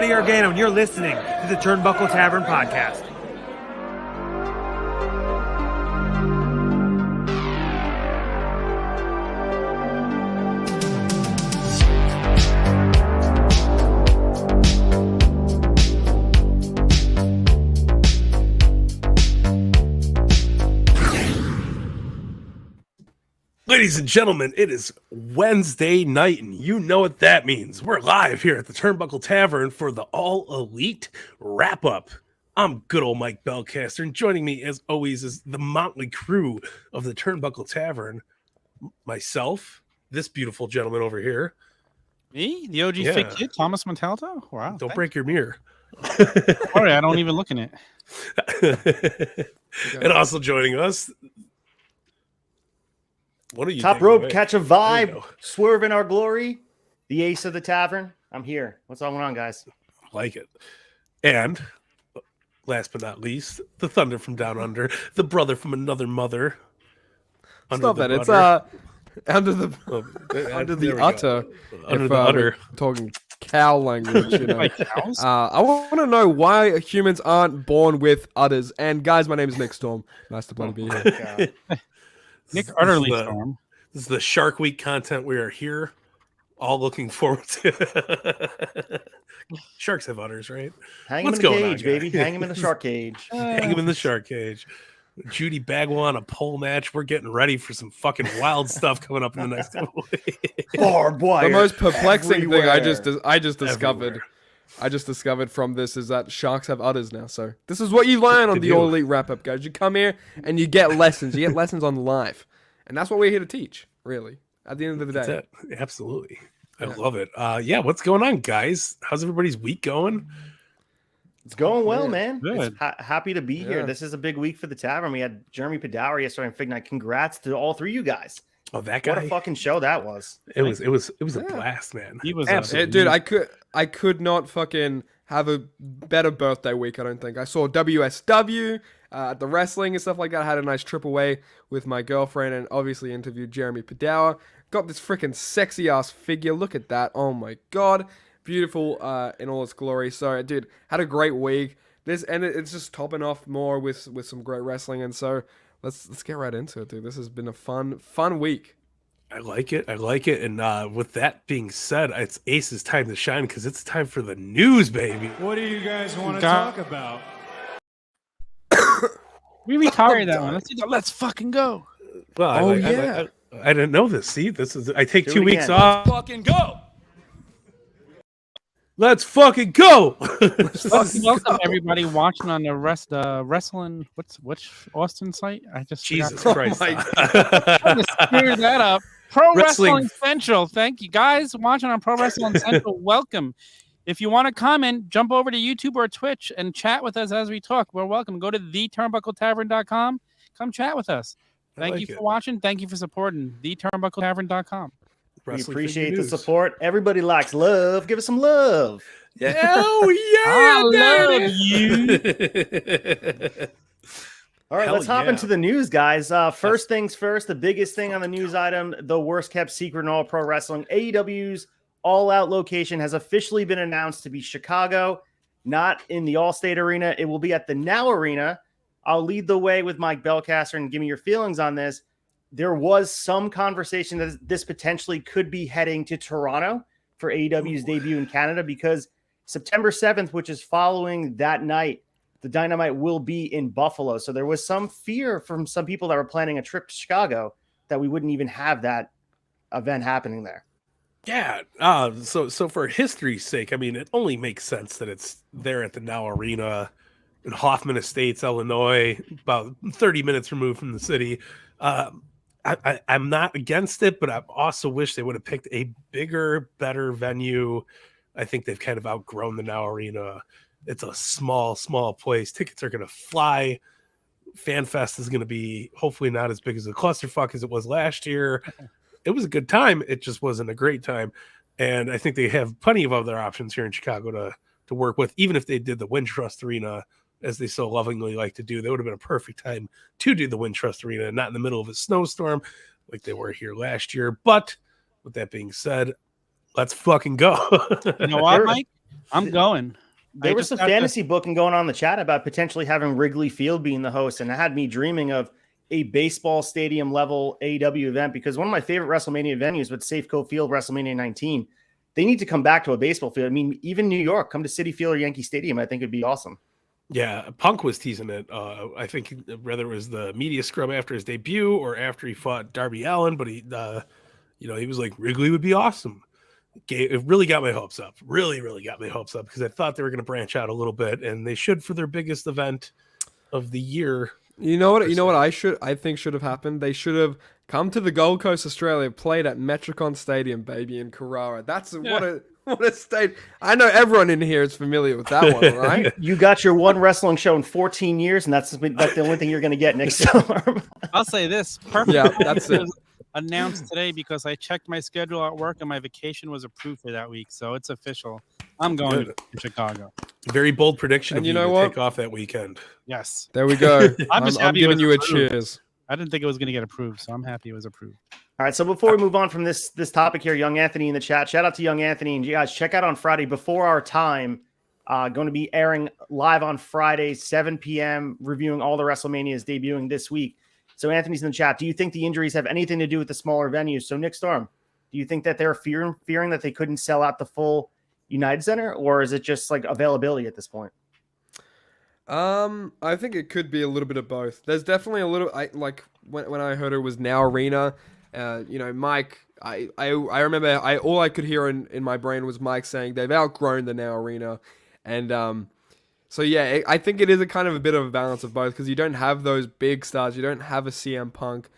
Johnny Organo, and you're listening to the Turnbuckle Tavern Podcast. Ladies and gentlemen, it is Wednesday night, and you know what that means. We're live here at the Turnbuckle Tavern for the All Elite Wrap-Up. I'm good old Mike BELCASTER, and joining me, as always, is the motley crew of the Turnbuckle Tavern. Myself, this beautiful gentleman over here. Me? The OG fake kid, Thomas Montalto? Wow. Don't break your mirror. Sorry, I don't even look in it. And also joining us... What are you Top rope, catch a vibe, swerve in our glory, the ace of the tavern. I'm here. What's going on, guys? I like it. And last but not least, the thunder from down under, the brother from another mother. Stop that. It's under the under the utter. Under the udder. Talking cow language, you know. Like cows? I want to know why humans aren't born with udders. And guys, my name is Nick Storm. Nice to be here. Nick Utterly Storm. This is the Shark Week content we are here, all looking forward to. Sharks have udders, right? Hang him in the cage, baby. Hang him in the shark cage. Hang him in the shark cage. Judy Bagwell on a pole match. We're getting ready for some fucking wild stuff coming up in the next couple weeks. Barbed wire. The most perplexing everywhere. thing I just discovered from this is that sharks have udders now. So this is what you learn on the All Elite Wrap-Up, guys. You come here and you get lessons. You get lessons on life. And that's what we're here to teach, really, at the end of the day. That's it. Absolutely. I love it. What's going on, guys? How's everybody's week going? It's going well, man. Good. Happy to be here. This is a big week for the tavern. We had Jeremy Padower yesterday and Fig Night. Congrats to all three of you guys. Oh, that guy! What a fucking show that was. It was a blast, man. He was absolutely, dude. I could not fucking have a better birthday week. I don't think. I saw WSW, the wrestling and stuff like that. I had a nice trip away with my girlfriend, and obviously interviewed Jeremy Padower. Got this freaking sexy ass figure. Look at that. Oh my god, beautiful in all its glory. So, dude, had a great week. It's just topping off more with some great wrestling, and so. Let's get right into it, dude. This has been a fun week. I like it. And with that being said, it's Ace's time to shine because it's time for the news, baby. What do you guys want to talk about? We retired that one. Let's fucking go. Well, I didn't know this. See, I take 2 weeks off. Let's fucking go. Let's fucking go. Welcome everybody watching on the wrestling. Which Austin site? I just Jesus forgot. Christ. Trying to screw that up. Pro Wrestling Central. Thank you guys watching on Pro Wrestling Central. Welcome. If you want to comment, jump over to YouTube or Twitch and chat with us as we talk. We're welcome. Go to theturnbuckletavern.com. Come chat with us. Thank you for watching. Thank you for supporting theturnbuckletavern.com. We appreciate the support. Everybody likes love. Give us some love. Oh, yeah. I love you. All right, let's hop into the news, guys. First things first, the biggest thing on the news item, the worst kept secret in all pro wrestling. AEW's All Out location has officially been announced to be Chicago, not in the Allstate Arena. It will be at the Now Arena. I'll lead the way with Mike BELCASTER and give me your feelings on this. There was some conversation that this potentially could be heading to Toronto for AEW's debut in Canada because September 7th, which is following that night, the Dynamite will be in Buffalo. So there was some fear from some people that were planning a trip to Chicago that we wouldn't even have that event happening there. Yeah. So for history's sake, I mean, it only makes sense that it's there at the Now Arena in Hoffman Estates, Illinois, about 30 minutes removed from the city. I'm not against it, but I also wish they would have picked a bigger, better venue. I think they've kind of outgrown the Now Arena. It's a small place. Tickets are going to fly. FanFest is going to be hopefully not as big as a clusterfuck as it was last year. It was a good time. It just wasn't a great time. And I think they have plenty of other options here in Chicago to work with. Even if they did the Wintrust Arena, as they so lovingly like to do, that would have been a perfect time to do the Wintrust Arena, not in the middle of a snowstorm like they were here last year. But with that being said, let's fucking go. You know what, Mike? I'm going. There was some fantasy booking going on in the chat about potentially having Wrigley Field being the host, and it had me dreaming of a baseball stadium level AEW event, because one of my favorite WrestleMania venues was Safeco Field, WrestleMania 19. They need to come back to a baseball field. I mean, even New York, come to Citi Field or Yankee Stadium. I think it'd be awesome. Yeah, Punk was teasing it. I think whether it was the media scrum after his debut or after he fought Darby Allin, but he was like, Wrigley would be awesome. It really got my hopes up. Really got my hopes up, because I thought they were going to branch out a little bit, and they should for their biggest event of the year. You know what I think should have happened? They should have come to the Gold Coast, Australia, played at Metricon Stadium, baby, in Carrara. What a state. I know everyone in here is familiar with that one, right? You got your one wrestling show in 14 years, and that's the only thing you're going to get next summer. I'll say this. Perfect. Yeah, that's it. Announced today because I checked my schedule at work and my vacation was approved for that week, so it's official. I'm going to Chicago. Very bold prediction. And of you know what? Take off that weekend. Yes. There we go. I'm giving you a cheers. I didn't think it was going to get approved, so I'm happy it was approved. All right, so before we move on from this topic here, Young Anthony in the chat, shout out to Young Anthony, and you guys check out on Friday before our time. Going to be airing live on Friday, 7 p.m., reviewing all the WrestleManias debuting this week. So Anthony's in the chat. Do you think the injuries have anything to do with the smaller venues? So Nick Storm, do you think that they're fearing that they couldn't sell out the full United Center, or is it just like availability at this point? I think it could be a little bit of both. There's definitely a little. When I heard it was Now Arena. Mike. I remember. All I could hear in my brain was Mike saying they've outgrown the Now Arena, and So yeah, I think it is a kind of a bit of a balance of both, because you don't have those big stars. You don't have a CM Punk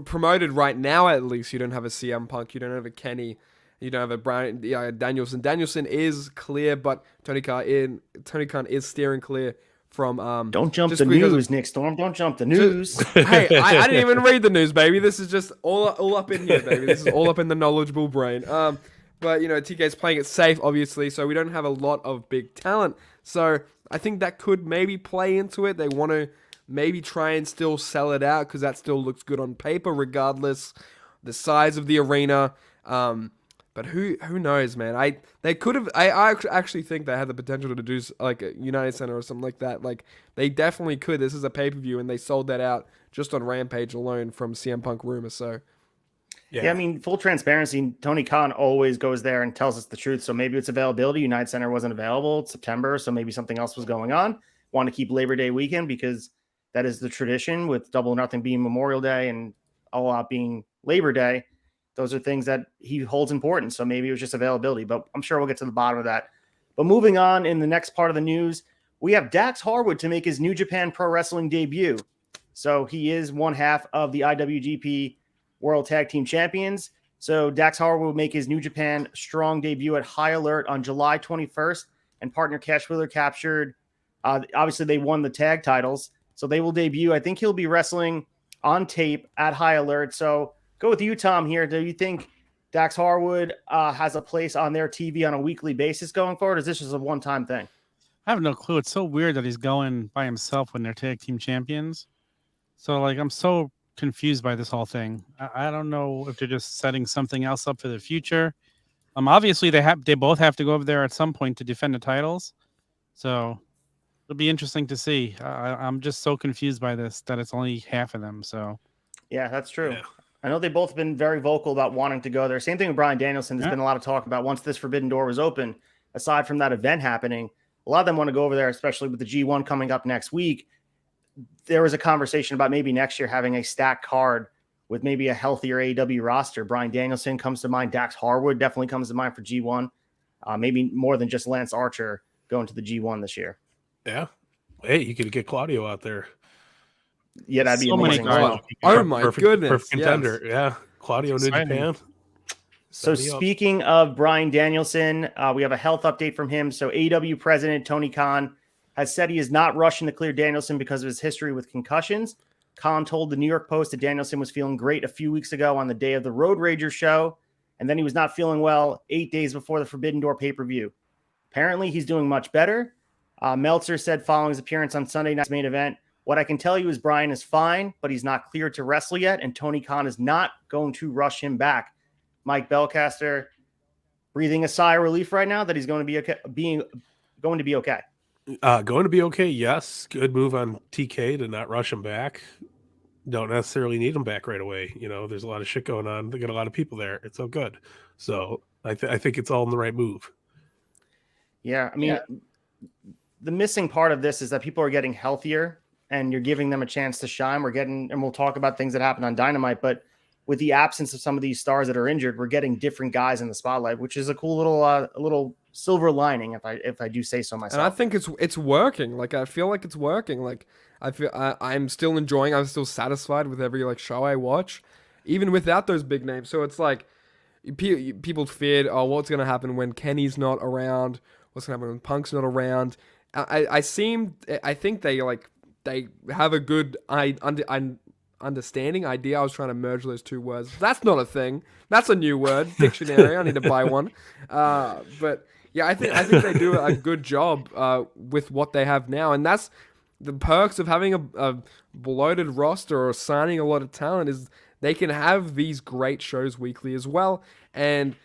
promoted right now. At least you don't have a CM Punk. You don't have a Kenny. You don't have a Brian Danielson. Danielson is clear, but Tony Khan is steering clear from. Don't jump the news, Nick Storm. Don't jump the news. Hey, I didn't even read the news, baby. This is just all up in here, baby. This is all up in the knowledgeable brain. But TK's playing it safe, obviously, so we don't have a lot of big talent. So I think that could maybe play into it. They want to maybe try and still sell it out, because that still looks good on paper, regardless the size of the arena. But who knows, man? I actually think they had the potential to do like a United Center or something like that. Like, they definitely could. This is a pay-per-view, and they sold that out just on Rampage alone from CM Punk rumors. So. Yeah, I mean, full transparency, Tony Khan always goes there and tells us the truth. So maybe it's availability. United Center wasn't available. It's September, so maybe something else was going on. Want to keep Labor Day weekend because that is the tradition, with Double or Nothing being Memorial Day and All Out being Labor Day. Those are things that he holds important. So maybe it was just availability, but I'm sure we'll get to the bottom of that. But moving on, in the next part of the news, we have Dax Harwood to make his New Japan Pro Wrestling debut. So he is one half of the IWGP World Tag Team Champions. So Dax Harwood will make his New Japan Strong debut at High Alert on July 21st, and partner Cash Wheeler captured. Obviously, they won the tag titles, so they will debut. I think he'll be wrestling on tape at High Alert. So go with you, Tom, here. Do you think Dax Harwood has a place on their TV on a weekly basis going forward, or is this just a one-time thing? I have no clue. It's so weird that he's going by himself when they're tag team champions. So, I'm so confused by this whole thing. I don't know if they're just setting something else up for the future. Obviously they both have to go over there at some point to defend the titles, so it'll be interesting to see. I'm just so confused by this, that it's only half of them. So yeah, that's true. Yeah. I know they both been very vocal about wanting to go there. Same thing with Bryan Danielson. There's been a lot of talk about, once this Forbidden Door was open, aside from that event happening, a lot of them want to go over there, especially with the G1 coming up next week. There was a conversation about maybe next year having a stacked card with maybe a healthier AEW roster. Bryan Danielson comes to mind. Dax Harwood definitely comes to mind for G1. Maybe more than just Lance Archer going to the G1 this year. Yeah. Hey, you could get Claudio out there. Yeah, that'd be so amazing. Oh my goodness. Perfect contender. Yes. Yeah. Claudio, New Japan. So speaking of Bryan Danielson, we have a health update from him. So AEW president Tony Khan has said he is not rushing to clear Danielson because of his history with concussions. Khan told the New York Post that Danielson was feeling great a few weeks ago on the day of the Road Rager show, and then he was not feeling well 8 days before the Forbidden Door pay-per-view. Apparently, he's doing much better. Meltzer said following his appearance on Sunday night's main event, "What I can tell you is Bryan is fine, but he's not cleared to wrestle yet, and Tony Khan is not going to rush him back." Mike Belcaster, breathing a sigh of relief right now that he's going to be okay, going to be okay? Going to be okay. Yes. Good move on TK to not rush him back. Don't necessarily need him back right away. There's a lot of shit going on. They got a lot of people there. It's all good. So I think it's all in the right move. Yeah. I mean, the missing part of this is that people are getting healthier and you're giving them a chance to shine. And we'll talk about things that happened on Dynamite, but with the absence of some of these stars that are injured, we're getting different guys in the spotlight, which is a cool little silver lining, if I do say so myself. And I think it's working. Like, I feel like it's working. Like, I'm still enjoying. I'm still satisfied with every show I watch, even without those big names. So it's like people feared, what's gonna happen when Kenny's not around? What's gonna happen when Punk's not around? I think they have a good understanding idea. I was trying to merge those two words. That's not a thing. That's a new word. Dictionary. I need to buy one. But yeah, I think they do a good job with what they have now, and that's the perks of having a bloated roster or signing a lot of talent is they can have these great shows weekly as well, and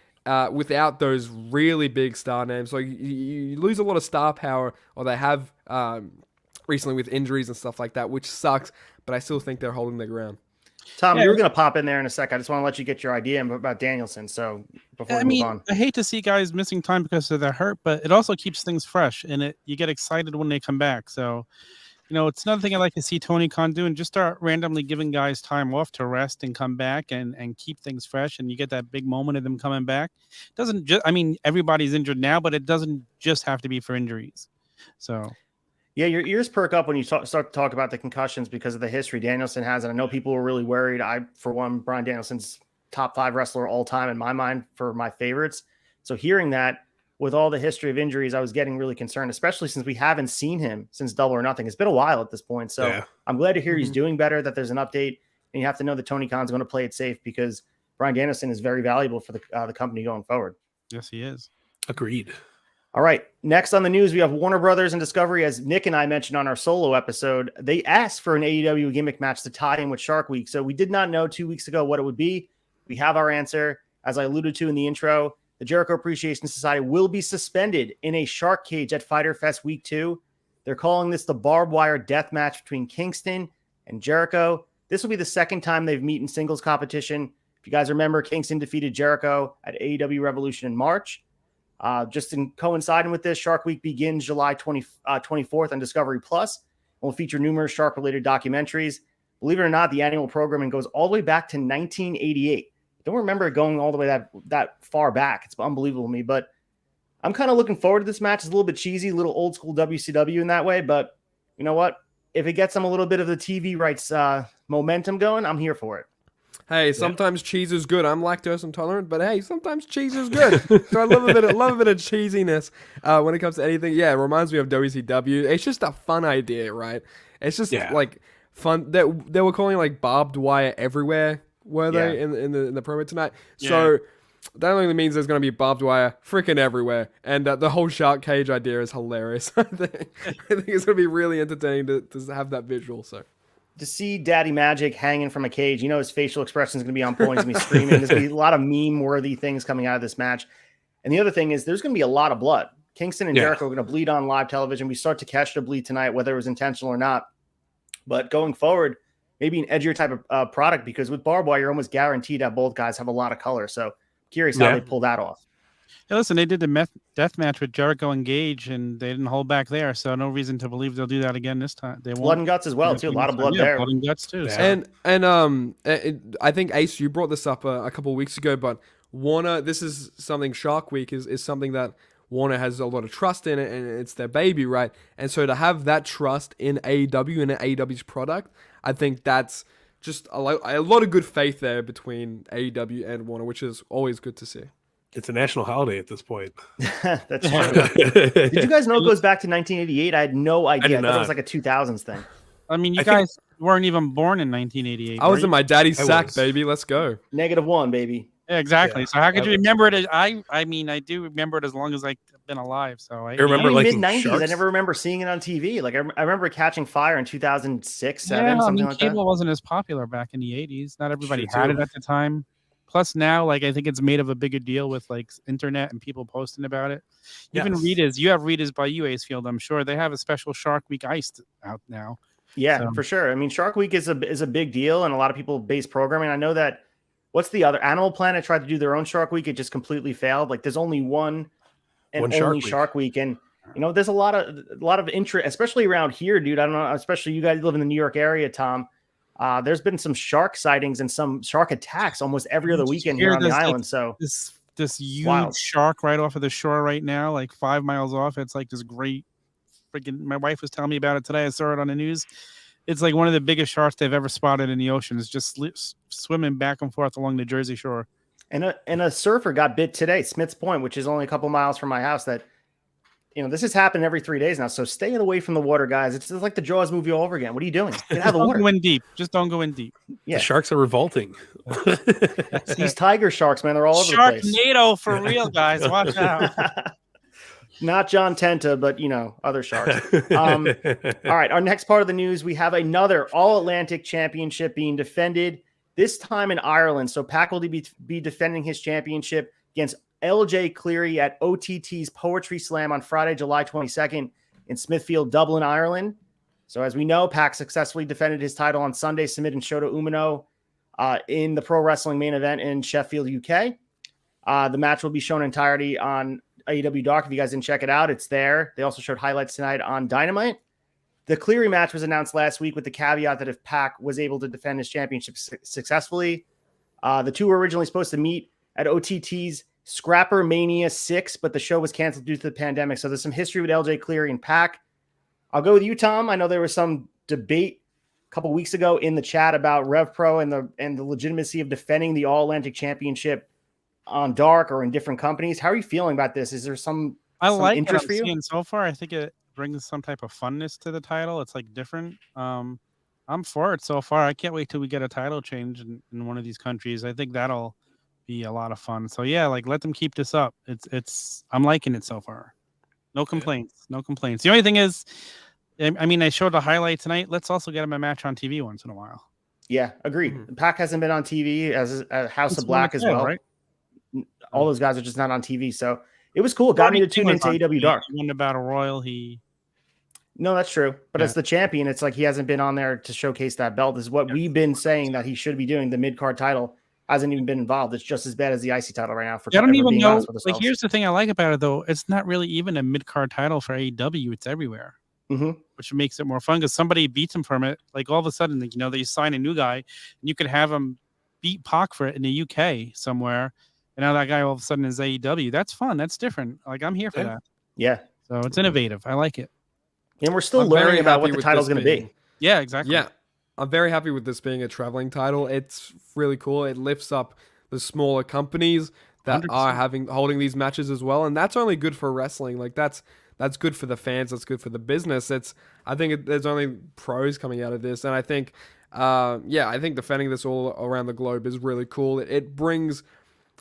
without those really big star names. So you lose a lot of star power, or they have recently with injuries and stuff like that, which sucks, but I still think they're holding their ground. Tom, you were going to pop in there in a sec. I just want to let you get your idea about Danielson. So before we move on. I hate to see guys missing time because of their hurt, but it also keeps things fresh, and you get excited when they come back. So, it's another thing I like to see Tony Khan do, and just start randomly giving guys time off to rest and come back and keep things fresh, and you get that big moment of them coming back. It doesn't just, everybody's injured now, but it doesn't just have to be for injuries. So. Yeah, your ears perk up when you start to talk about the concussions because of the history Danielson has. And I know people were really worried. For one, Bryan Danielson's top 5 wrestler all time in my mind for my favorites. So hearing that with all the history of injuries, I was getting really concerned, especially since we haven't seen him since Double or Nothing. It's been a while at this point. So I'm glad to hear he's doing better, that there's an update. And you have to know that Tony Khan's going to play it safe because Bryan Danielson is very valuable for the company going forward. Yes, he is. Agreed. All right. Next on the news, we have Warner Brothers and Discovery. As Nick and I mentioned on our solo episode, they asked for an AEW gimmick match to tie in with Shark Week. So we did not know 2 weeks ago what it would be. We have our answer. As I alluded to in the intro, the Jericho Appreciation Society will be suspended in a shark cage at Fyter Fest Week 2. They're calling this the barbed wire death match between Kingston and Jericho. This will be the second time they've met in singles competition. If you guys remember, Kingston defeated Jericho at AEW Revolution in March. Just in coinciding with this, Shark Week begins July 24th on Discovery Plus. Will feature numerous shark-related documentaries. Believe it or not, the annual programming goes all the way back to 1988. Don't remember it going all the way that far back. It's unbelievable to me, but I'm kind of looking forward to this match. It's a little bit cheesy, a little old school WCW in that way, but you know what? If it gets them a little bit of the TV rights momentum going, I'm here for it. Hey, sometimes cheese is good. I'm lactose intolerant, but hey, sometimes cheese is good. So I love a bit of cheesiness when it comes to anything. Yeah, it reminds me of WCW. It's just a fun idea, right? It's just like fun. They were calling like barbed wire everywhere, were they in the promo tonight? Yeah. So that only means there's going to be barbed wire freaking everywhere, and the whole shark cage idea is hilarious. I think it's going to be really entertaining to have that visual. So. To see Daddy Magic hanging from a cage, his facial expression is going to be on point. He's going to be screaming. There's going to be a lot of meme-worthy things coming out of this match. And the other thing is there's going to be a lot of blood. Kingston and Jericho are going to bleed on live television. We start to catch the bleed tonight, whether it was intentional or not. But going forward, maybe an edgier type of product, because with barbed wire, you're almost guaranteed that both guys have a lot of color. So curious how they pull that off. Yeah, listen, they did the death match with Jericho and Gage, and they didn't hold back there, so no reason to believe they'll do that again this time. They won't. Blood and guts as well, too. A lot of blood there. Blood and guts too. So. And I think Ace, you brought this up a couple of weeks ago, but Warner, this is something. Shark Week is something that Warner has a lot of trust in it, and it's their baby, right? And so to have that trust in AEW and AEW's product, I think that's just a lot of good faith there between AEW and Warner, which is always good to see. It's a national holiday at this point. That's true. Did you guys know it goes back to 1988? I had no idea. I thought it was like a 2000s thing. I mean, you guys weren't even born in 1988. I was in my daddy's sack, baby. Let's go. -1, baby. Yeah, exactly. Yeah, so how could you remember it? I mean, I do remember it as long as I've been alive. So I remember mid-90s. I never remember seeing it on TV. Like I remember catching fire in 2006, 7, something like that. Cable wasn't as popular back in the 80s. Not everybody had it at the time. Plus now, like I think it's made of a bigger deal with like internet and people posting about it. Even Yes. Rita's, you have Rita's by you, Acefield. I'm sure they have a special Shark Week iced out now. Yeah, So- for sure. I mean, Shark Week is a big deal, and a lot of people base programming. I know that. What's the other? Animal Planet tried to do their own Shark Week. It just completely failed. Like, there's only one One only Shark Shark Week, and there's a lot of interest, especially around here, dude. I don't know, especially you guys live in the New York area, Tom. There's been some shark sightings and some shark attacks almost every other weekend here on the island. So this huge wild. shark right off of the shore right now, like 5 miles off. It's like this great freaking. My wife was telling me about it today. I saw it on the news. It's like one of the biggest sharks they've ever spotted in the ocean. It's just swimming back and forth along the Jersey Shore. And a surfer got bit today, Smith's Point, which is only a couple miles from my house. That this has happened every 3 days now. So stay away from the water, guys. It's just like the Jaws movie all over again. What are you doing? Get out of the water. Don't go in deep. Just don't go in deep. Yeah, The sharks are revolting. these tiger sharks, man, they're all over the place. Sharknado for real, guys. Watch out. Not John Tenta, but other sharks. All right, our next part of the news, we have another All-Atlantic Championship being defended, this time in Ireland. So Pac will be defending his championship against LJ Cleary at OTT's Poetry Slam on Friday, July 22nd in Smithfield, Dublin, Ireland. So as we know, Pac successfully defended his title on Sunday, submitting Shota Umino in the pro wrestling main event in Sheffield, UK. The match will be shown in entirety on AEW Dark. If you guys didn't check it out, it's there. They also showed highlights tonight on Dynamite. The Cleary match was announced last week with the caveat that if Pac was able to defend his championship successfully, the two were originally supposed to meet at OTT's Scrapper Mania 6, but the show was canceled due to the pandemic. So there's some history with LJ Cleary and Pac. I'll go with you, Tom. I know there was some debate a couple weeks ago in the chat about Rev Pro and the legitimacy of defending the All-Atlantic Championship on Dark or in different companies. How are you feeling about this? Is there some interest for you? Seeing so far. I think it brings some type of funness to the title. It's like different. I'm for it so far. I can't wait till we get a title change in one of these countries. I think that'll be a lot of fun. So yeah, like let them keep this up. I'm liking it so far. No complaints. No complaints. The only thing is, I mean, I showed the highlight tonight. Let's also get him a match on TV once in a while. Yeah, agreed. Mm-hmm. Pac hasn't been on TV as House of Black as well, right? All those guys are just not on TV, so it was cool. It got me to tune into AEW Dark. He won the Battle Royal. No, that's true. But as the champion, it's like he hasn't been on there to showcase that belt. This is what we've been saying that he should be doing. The mid-card title hasn't even been involved. It's just as bad as the IC title right now. I don't even know. Like, here's the thing I like about it, though. It's not really even a mid-card title for AEW. It's everywhere, which makes it more fun because somebody beats him from it. Like, all of a sudden, they sign a new guy, and you could have him beat Pac for it in the UK somewhere. And now that guy all of a sudden is AEW. That's fun. That's different. Like, I'm here for that. Yeah. So it's innovative. I like it. And we're still learning about what the title's going to be. Yeah, exactly. Yeah. I'm very happy with this being a traveling title. It's really cool. It lifts up the smaller companies that 100%. Are holding these matches as well. And that's only good for wrestling. Like that's good for the fans. That's good for the business. I think there's only pros coming out of this. And I think, I think defending this all around the globe is really cool. It brings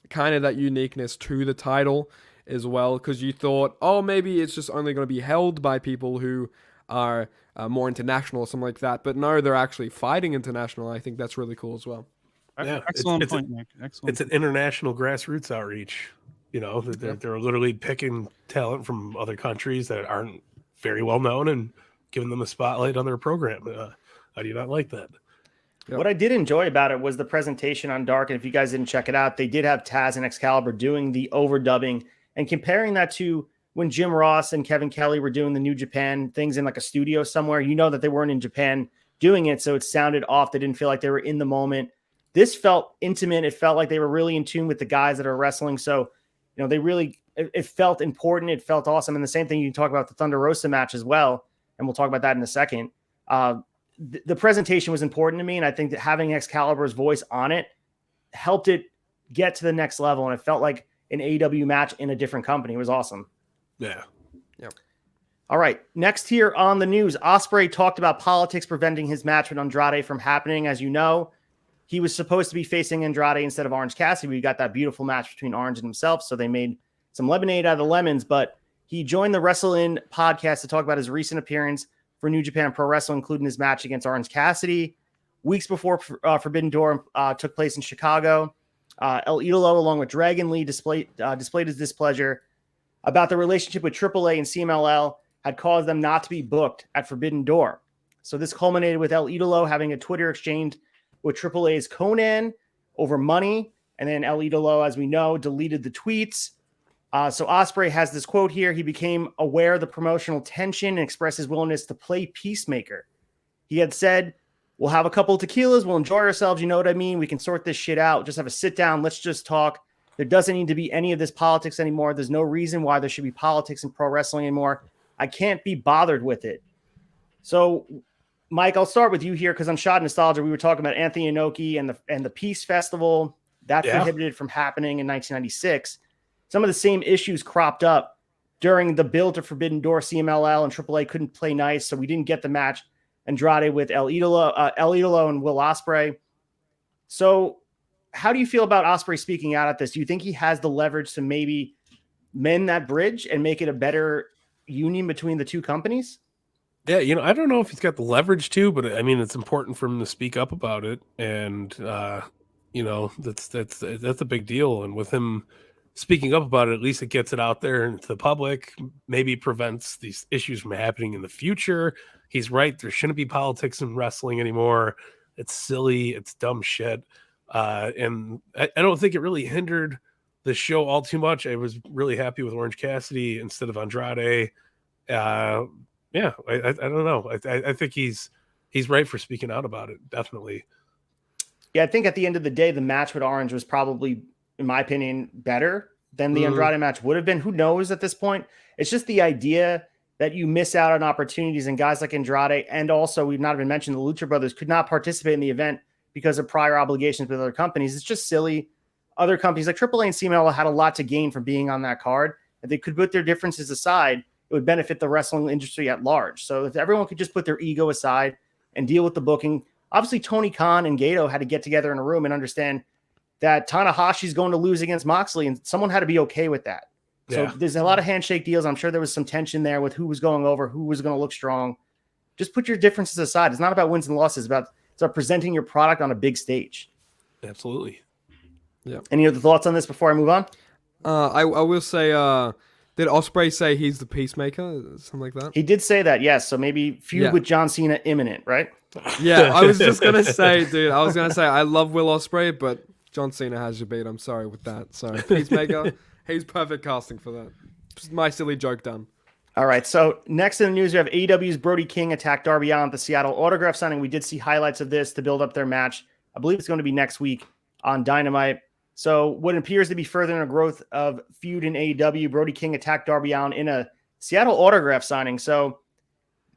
kind of that uniqueness to the title as well, because you thought, maybe it's just only going to be held by people who are more international or something like that. But no, they're actually fighting international. I think that's really cool as well. Yeah, excellent point, Nick. Excellent. It's an international grassroots outreach. They're literally picking talent from other countries that aren't very well known and giving them a spotlight on their program. How do you not like that? Yep. What I did enjoy about it was the presentation on Dark. And if you guys didn't check it out, they did have Taz and Excalibur doing the overdubbing and comparing that to when Jim Ross and Kevin Kelly were doing the New Japan things in like a studio somewhere. That they weren't in Japan doing it, so it sounded off. They didn't feel like they were in the moment. This felt intimate. It felt like they were really in tune with the guys that are wrestling. So, it felt important. It felt awesome. And the same thing you can talk about the Thunder Rosa match as well. And we'll talk about that in a second. The presentation was important to me, and I think that having Excalibur's voice on it helped it get to the next level, and it felt like an AEW match in a different company. It was awesome. Yeah. Yep. All right, next here on the news, Ospreay talked about politics preventing his match with Andrade from happening. As you know, he was supposed to be facing Andrade instead of Orange Cassidy. We got that beautiful match between Orange and himself, so they made some lemonade out of the lemons, but he joined the Wrestle In podcast to talk about his recent appearance for New Japan Pro Wrestling, including his match against Orange Cassidy. Weeks before Forbidden Door took place in Chicago, El Idolo, along with Dragon Lee, displayed his displeasure about the relationship with AAA and CMLL had caused them not to be booked at Forbidden Door. So this culminated with El Idolo having a Twitter exchange with AAA's Conan over money. And then El Idolo, as we know, deleted the tweets. So Ospreay has this quote here. He became aware of the promotional tension and expressed his willingness to play peacemaker. He had said, we'll have a couple of tequilas. We'll enjoy ourselves. You know what I mean? We can sort this shit out. Just have a sit down. Let's just talk. There doesn't need to be any of this politics anymore. There's no reason why there should be politics in pro wrestling anymore. I can't be bothered with it. So, Mike, I'll start with you here because on Shot Nostalgia, we were talking about Anthony Inoki and the Peace Festival that prohibited from happening in 1996. Some of the same issues cropped up during the build to Forbidden Door. CMLL and AAA couldn't play nice, so we didn't get the match Andrade with El Idolo and Will Ospreay. So how do you feel about Ospreay speaking out at this? Do you think he has the leverage to maybe mend that bridge and make it a better union between the two companies? Yeah, I don't know if he's got the leverage to, but I mean, it's important for him to speak up about it. And, that's a big deal. And with him speaking up about it, at least it gets it out there into the public, maybe prevents these issues from happening in the future. He's right. There shouldn't be politics in wrestling anymore. It's silly. It's dumb shit. And I don't think it really hindered the show all too much. I was really happy with Orange Cassidy instead of Andrade. I don't know. I think he's right for speaking out about it. Definitely. Yeah, I think at the end of the day, the match with Orange was probably, in my opinion, better than the Andrade match would have been. Who knows at this point? It's just the idea that you miss out on opportunities, and guys like Andrade, and also we've not even mentioned the Lucha Brothers, could not participate in the event because of prior obligations with other companies. It's just silly. Other companies like AAA and CMLL had a lot to gain from being on that card. If they could put their differences aside, it would benefit the wrestling industry at large. So if everyone could just put their ego aside and deal with the booking. Obviously, Tony Khan and Gato had to get together in a room and understand that Tanahashi's going to lose against Moxley, and someone had to be okay with that. So there's a lot of handshake deals. I'm sure there was some tension there with who was going over, who was going to look strong. Just put your differences aside. It's not about wins and losses. It's about presenting your product on a big stage. Absolutely. Yeah. Any other thoughts on this before I move on? I will say, did Ospreay say he's the peacemaker? Something like that? He did say that, yes. So maybe feud with John Cena imminent, right? Yeah, I was just going to say, dude, I love Will Ospreay, but John Cena has you beat. I'm sorry with that. So peacemaker, he's perfect casting for that. Just my silly joke done. All right, so next in the news, we have AEW's Brody King attacked Darby Allin at the Seattle autograph signing. We did see highlights of this to build up their match. I believe it's going to be next week on Dynamite. So what appears to be furthering a growth of feud in AEW, Brody King attacked Darby Allin in a Seattle autograph signing. So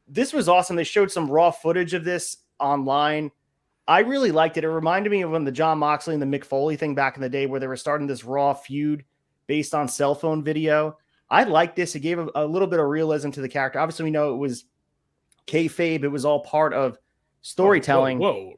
this was awesome. They showed some raw footage of this online. I really liked it. It reminded me of when the John Moxley and the Mick Foley thing back in the day where they were starting this raw feud based on cell phone video. I like this. It gave a little bit of realism to the character. Obviously, we know it was kayfabe. It was all part of storytelling. Whoa.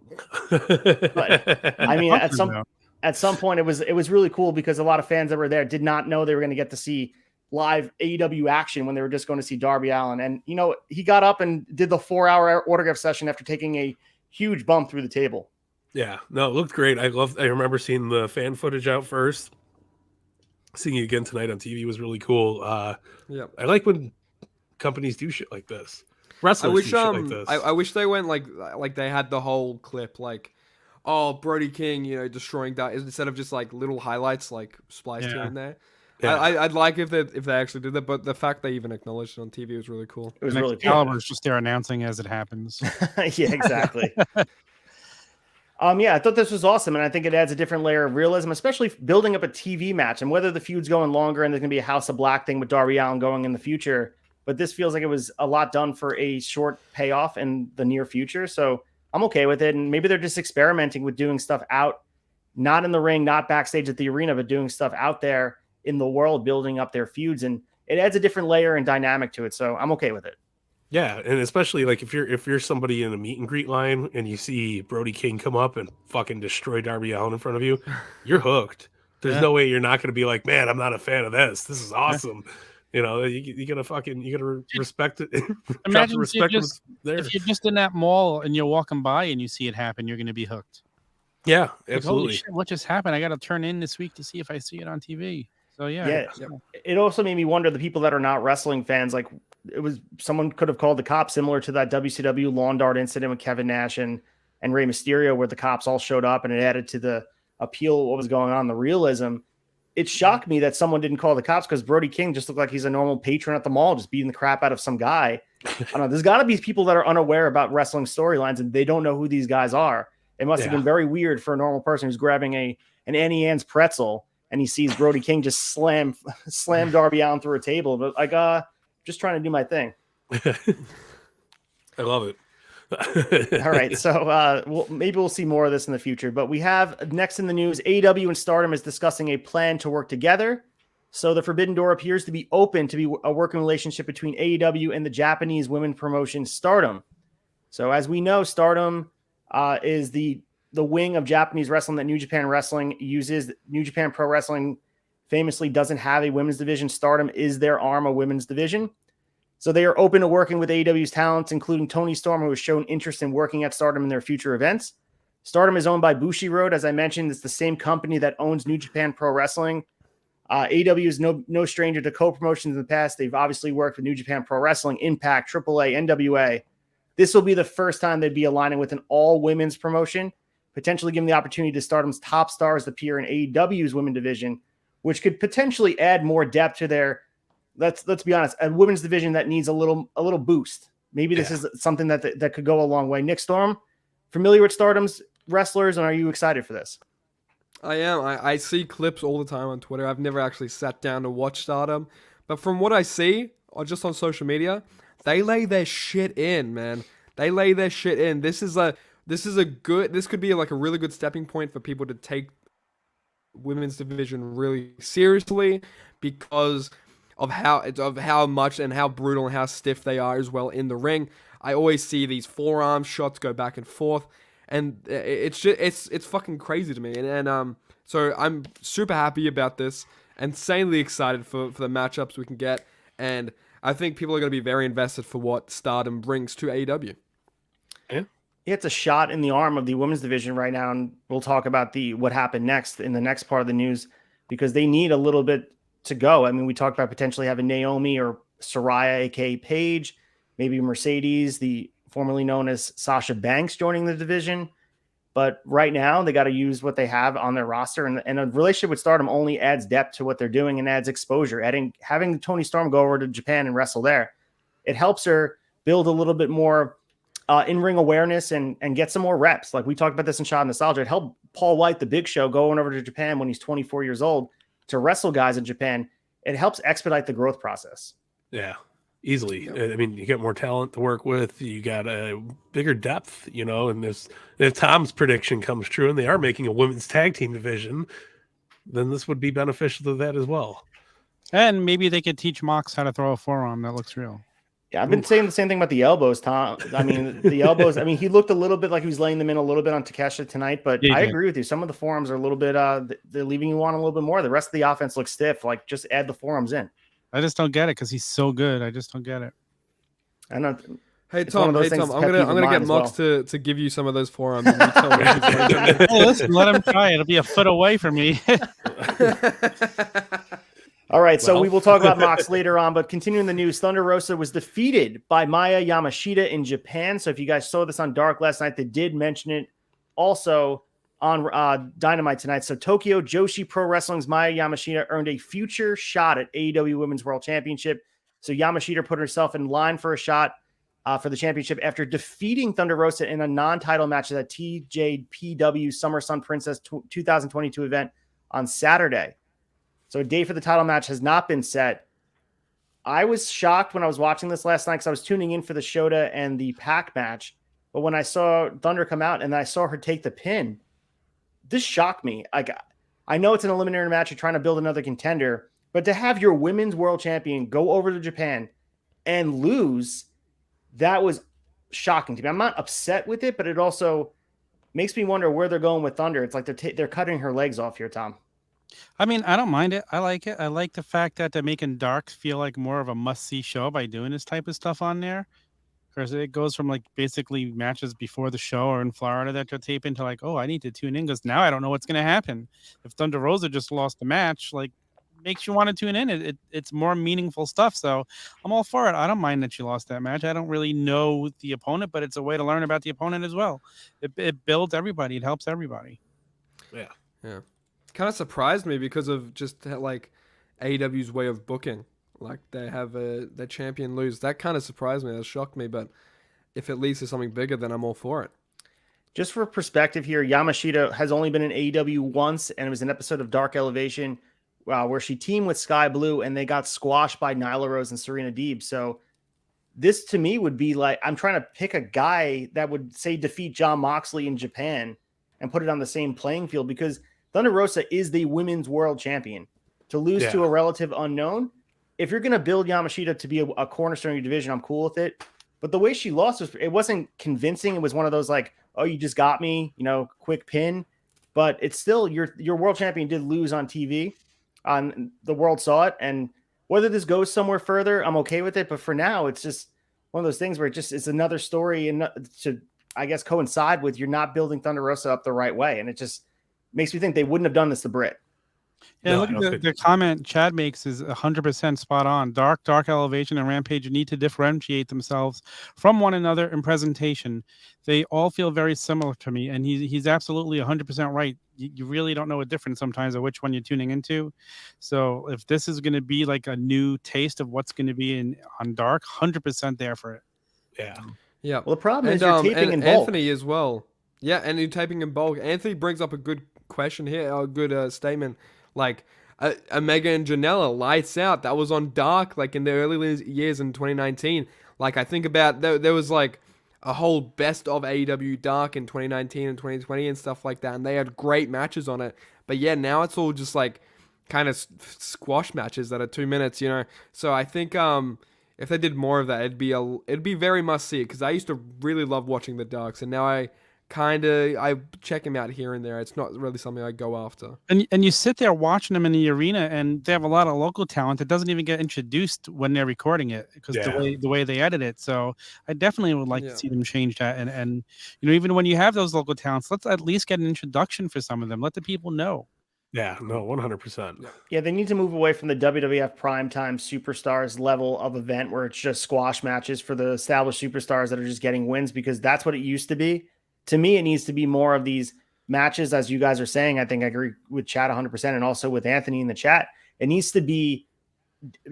But, I mean, at some point, it was really cool because a lot of fans that were there did not know they were going to get to see live AEW action when they were just going to see Darby Allin. And, he got up and did the 4-hour autograph session after taking a huge bump through the table. Yeah, no, it looked great. I remember seeing the fan footage out first. Seeing it again tonight on TV was really cool. I like when companies do shit like this. Wrestlers do shit like this. I wish they went like they had the whole clip, like, oh, Brody King, destroying that, instead of just like little highlights like spliced here and there. Yeah. I'd like if they actually did that, but the fact they even acknowledged it on TV was really cool. It was really cool. Caliber's just there announcing as it happens. Yeah, exactly. I thought this was awesome, and I think it adds a different layer of realism, especially building up a TV match, and whether the feud's going longer and there's going to be a House of Black thing with Darby Allin going in the future. But this feels like it was a lot done for a short payoff in the near future, so I'm okay with it. And maybe they're just experimenting with doing stuff out, not in the ring, not backstage at the arena, but doing stuff out there in the world, building up their feuds, and it adds a different layer and dynamic to it. So I'm okay with it. Yeah, and especially like if you're somebody in a meet and greet line and you see Brody King come up and fucking destroy Darby Allin in front of you, you're hooked. There's no way you're not going to be like, man, I'm not a fan of this. This is awesome. You gotta respect it. Imagine if you're just in that mall and you're walking by and you see it happen, you're going to be hooked. Yeah, Like, holy absolutely. shit, what just happened? I got to turn in this week to see if I see it on TV. So Yeah. It also made me wonder, the people that are not wrestling fans, like, someone could have called the cops, similar to that WCW lawn dart incident with Kevin Nash and Rey Mysterio, where the cops all showed up, and it added to the appeal of what was going on, the realism. It shocked me that someone didn't call the cops, because Brody King just looked like he's a normal patron at the mall, just beating the crap out of some guy. I don't know. There's got to be people that are unaware about wrestling storylines, and they don't know who these guys are. It must have been very weird for a normal person who's grabbing an Annie Ann's pretzel, and he sees Brody King just slam Darby Allin through a table. But like, just trying to do my thing. I love it. All right, so maybe we'll see more of this in the future. But we have next in the news, AEW and Stardom is discussing a plan to work together. So the Forbidden Door appears to be open to be a working relationship between AEW and the Japanese women promotion Stardom. So as we know, Stardom is the wing of Japanese wrestling that New Japan Wrestling uses. New Japan Pro Wrestling famously doesn't have a women's division. Stardom is their arm of women's division. So they are open to working with AEW's talents, including Tony Storm, who has shown interest in working at Stardom in their future events. Stardom is owned by Bushiroad. As I mentioned, it's the same company that owns New Japan Pro Wrestling. AEW is no stranger to co-promotions in the past. They've obviously worked with New Japan Pro Wrestling, Impact, AAA, NWA. This will be the first time they'd be aligning with an all-women's promotion, potentially giving the opportunity to Stardom's top stars to appear in AEW's women's division, which could potentially add more depth to their, let's be honest, a women's division that needs a little boost. Maybe this is something that could go a long way. Nick Storm, familiar with Stardom's wrestlers, and are you excited for this? I am. I see clips all the time on Twitter. I've never actually sat down to watch Stardom, but from what I see, or just on social media, they lay their shit in, man. They lay their shit in. This could be like a really good stepping point for people to take women's division really seriously, because of how much and how brutal and how stiff they are as well in the ring. I always see these forearm shots go back and forth, and it's fucking crazy to me. And so I'm super happy about this, insanely excited for the matchups we can get, and I think people are going to be very invested for what Stardom brings to AEW. Yeah. It's a shot in the arm of the women's division right now, and we'll talk about what happened next in the next part of the news, because they need a little bit to go. I mean, we talked about potentially having Naomi or Saraya, aka Paige, maybe Mercedes, the formerly known as Sasha Banks, joining the division. But right now, they got to use what they have on their roster, and a relationship with Stardom only adds depth to what they're doing and adds exposure. Having Tony Storm go over to Japan and wrestle there, it helps her build a little bit more in-ring awareness and get some more reps. Like we talked about this in Shot Nostalgia. It helped Paul White, the Big Show, going over to Japan when he's 24 years old to wrestle guys in Japan. It helps expedite the growth process. Yeah, easily. I mean, you get more talent to work with. You got a bigger depth, and if Tom's prediction comes true and they are making a women's tag team division, then this would be beneficial to that as well. And maybe they could teach Mox how to throw a forearm that looks real. Yeah, I've been saying the same thing about the elbows, Tom. I mean, the elbows, he looked a little bit like he was laying them in a little bit on Takeshita tonight, but I agree with you. Some of the forearms are a little bit, they're leaving you on a little bit more. The rest of the offense looks stiff. Like, just add the forearms in. I just don't get it because he's so good. I just don't get it. I know. Hey Tom, I'm gonna get Mox to give you some of those forearms. And you tell me hey, listen, let him try. It'll be a foot away from me. All right, so we will talk about Mox later on, but continuing the news, Thunder Rosa was defeated by Maya Yamashita in Japan. So if you guys saw this on Dark last night, they did mention it also on Dynamite tonight. So Tokyo Joshi Pro Wrestling's Maya Yamashita earned a future shot at AEW Women's World Championship. So Yamashita put herself in line for a shot for the championship after defeating Thunder Rosa in a non-title match at the TJPW Summer Sun Princess 2022 event on Saturday. So a date for the title match has not been set. I was shocked when I was watching this last night because I was tuning in for the Shota and the Pac match. But when I saw Thunder come out and I saw her take the pin, this shocked me. Like, I know it's an eliminator match. You're trying to build another contender. But to have your women's world champion go over to Japan and lose, that was shocking to me. I'm not upset with it, but it also makes me wonder where they're going with Thunder. It's like they're cutting her legs off here, Tom. I mean, I don't mind it. I like it. I like the fact that they're making Dark feel like more of a must-see show by doing this type of stuff on there. Chris. It goes from like basically matches before the show or in Florida that you're taping to like, oh, I need to tune in because now I don't know what's going to happen. If Thunder Rosa just lost the match, like, makes you want to tune in. It's more meaningful stuff. So I'm all for it. I don't mind that she lost that match. I don't really know the opponent, but it's a way to learn about the opponent as well. It builds everybody. It helps everybody. Yeah. Kind of surprised me because of just like AEW's way of booking. Like they have their champion lose. That kind of surprised me. That shocked me. But if it leads to something bigger, then I'm all for it. Just for perspective here, Yamashita has only been in AEW once, and it was an episode of Dark Elevation where she teamed with Sky Blue, and they got squashed by Nyla Rose and Serena Deeb. So this to me would be like, I'm trying to pick a guy that would say defeat Jon Moxley in Japan and put it on the same playing field, because Thunder Rosa is the women's world champion. To lose to a relative unknown, if you're going to build Yamashita to be a cornerstone of your division, I'm cool with it. But the way she lost, it wasn't convincing. It was one of those like, oh, you just got me, quick pin. But it's still, your world champion did lose on TV. The world saw it. And whether this goes somewhere further, I'm okay with it. But for now, it's just one of those things where it's another story and to, I guess, coincide with you're not building Thunder Rosa up the right way. And it just makes me think they wouldn't have done this to Britt. Yeah, no, look at the comment Chad makes is 100% spot on. Dark Elevation and Rampage need to differentiate themselves from one another in presentation. They all feel very similar to me, and he's absolutely 100% right. You really don't know a difference sometimes of which one you're tuning into. So if this is going to be like a new taste of what's going to be on Dark, 100% there for it. Yeah. Well, the problem is you're taping in bulk. Anthony as well. Yeah, and you're taping in bulk. Anthony brings up a good question here, a good statement. Like Omega and Janela, lights out. That was on Dark, like in the early years in 2019. Like I think about there was like a whole best of AEW Dark in 2019 and 2020 and stuff like that, and they had great matches on it. But yeah, now it's all just like kind of squash matches that are 2 minutes, So I think if they did more of that, it'd be very must see. Because I used to really love watching the Darks, and now I check him out here and there. It's not really something I go after. And you sit there watching them in the arena, and they have a lot of local talent that doesn't even get introduced when they're recording it because the way they edit it. So I definitely would like to see them change that. And even when you have those local talents, let's at least get an introduction for some of them. Let the people know. Yeah, no, 100%. Yeah, they need to move away from the WWF Primetime Superstars level of event where it's just squash matches for the established superstars that are just getting wins, because that's what it used to be. To me, it needs to be more of these matches, as you guys are saying. I think I agree with Chad 100% and also with Anthony in the chat. It needs to be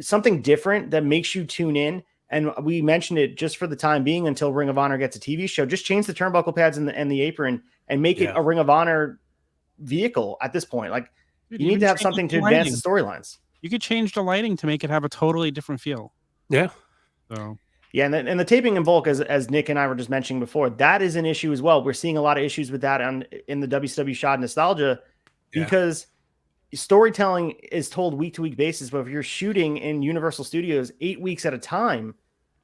something different that makes you tune in. And we mentioned it just for the time being until Ring of Honor gets a TV show. Just change the turnbuckle pads and the apron and make it a Ring of Honor vehicle at this point. Like, you need to have something to advance the storylines. You could change the lighting to make it have a totally different feel. Yeah. So... Yeah, and the taping in bulk, as Nick and I were just mentioning before, that is an issue as well. We're seeing a lot of issues with that in the WCW Shot Nostalgia because storytelling is told week-to-week basis. But if you're shooting in Universal Studios 8 weeks at a time,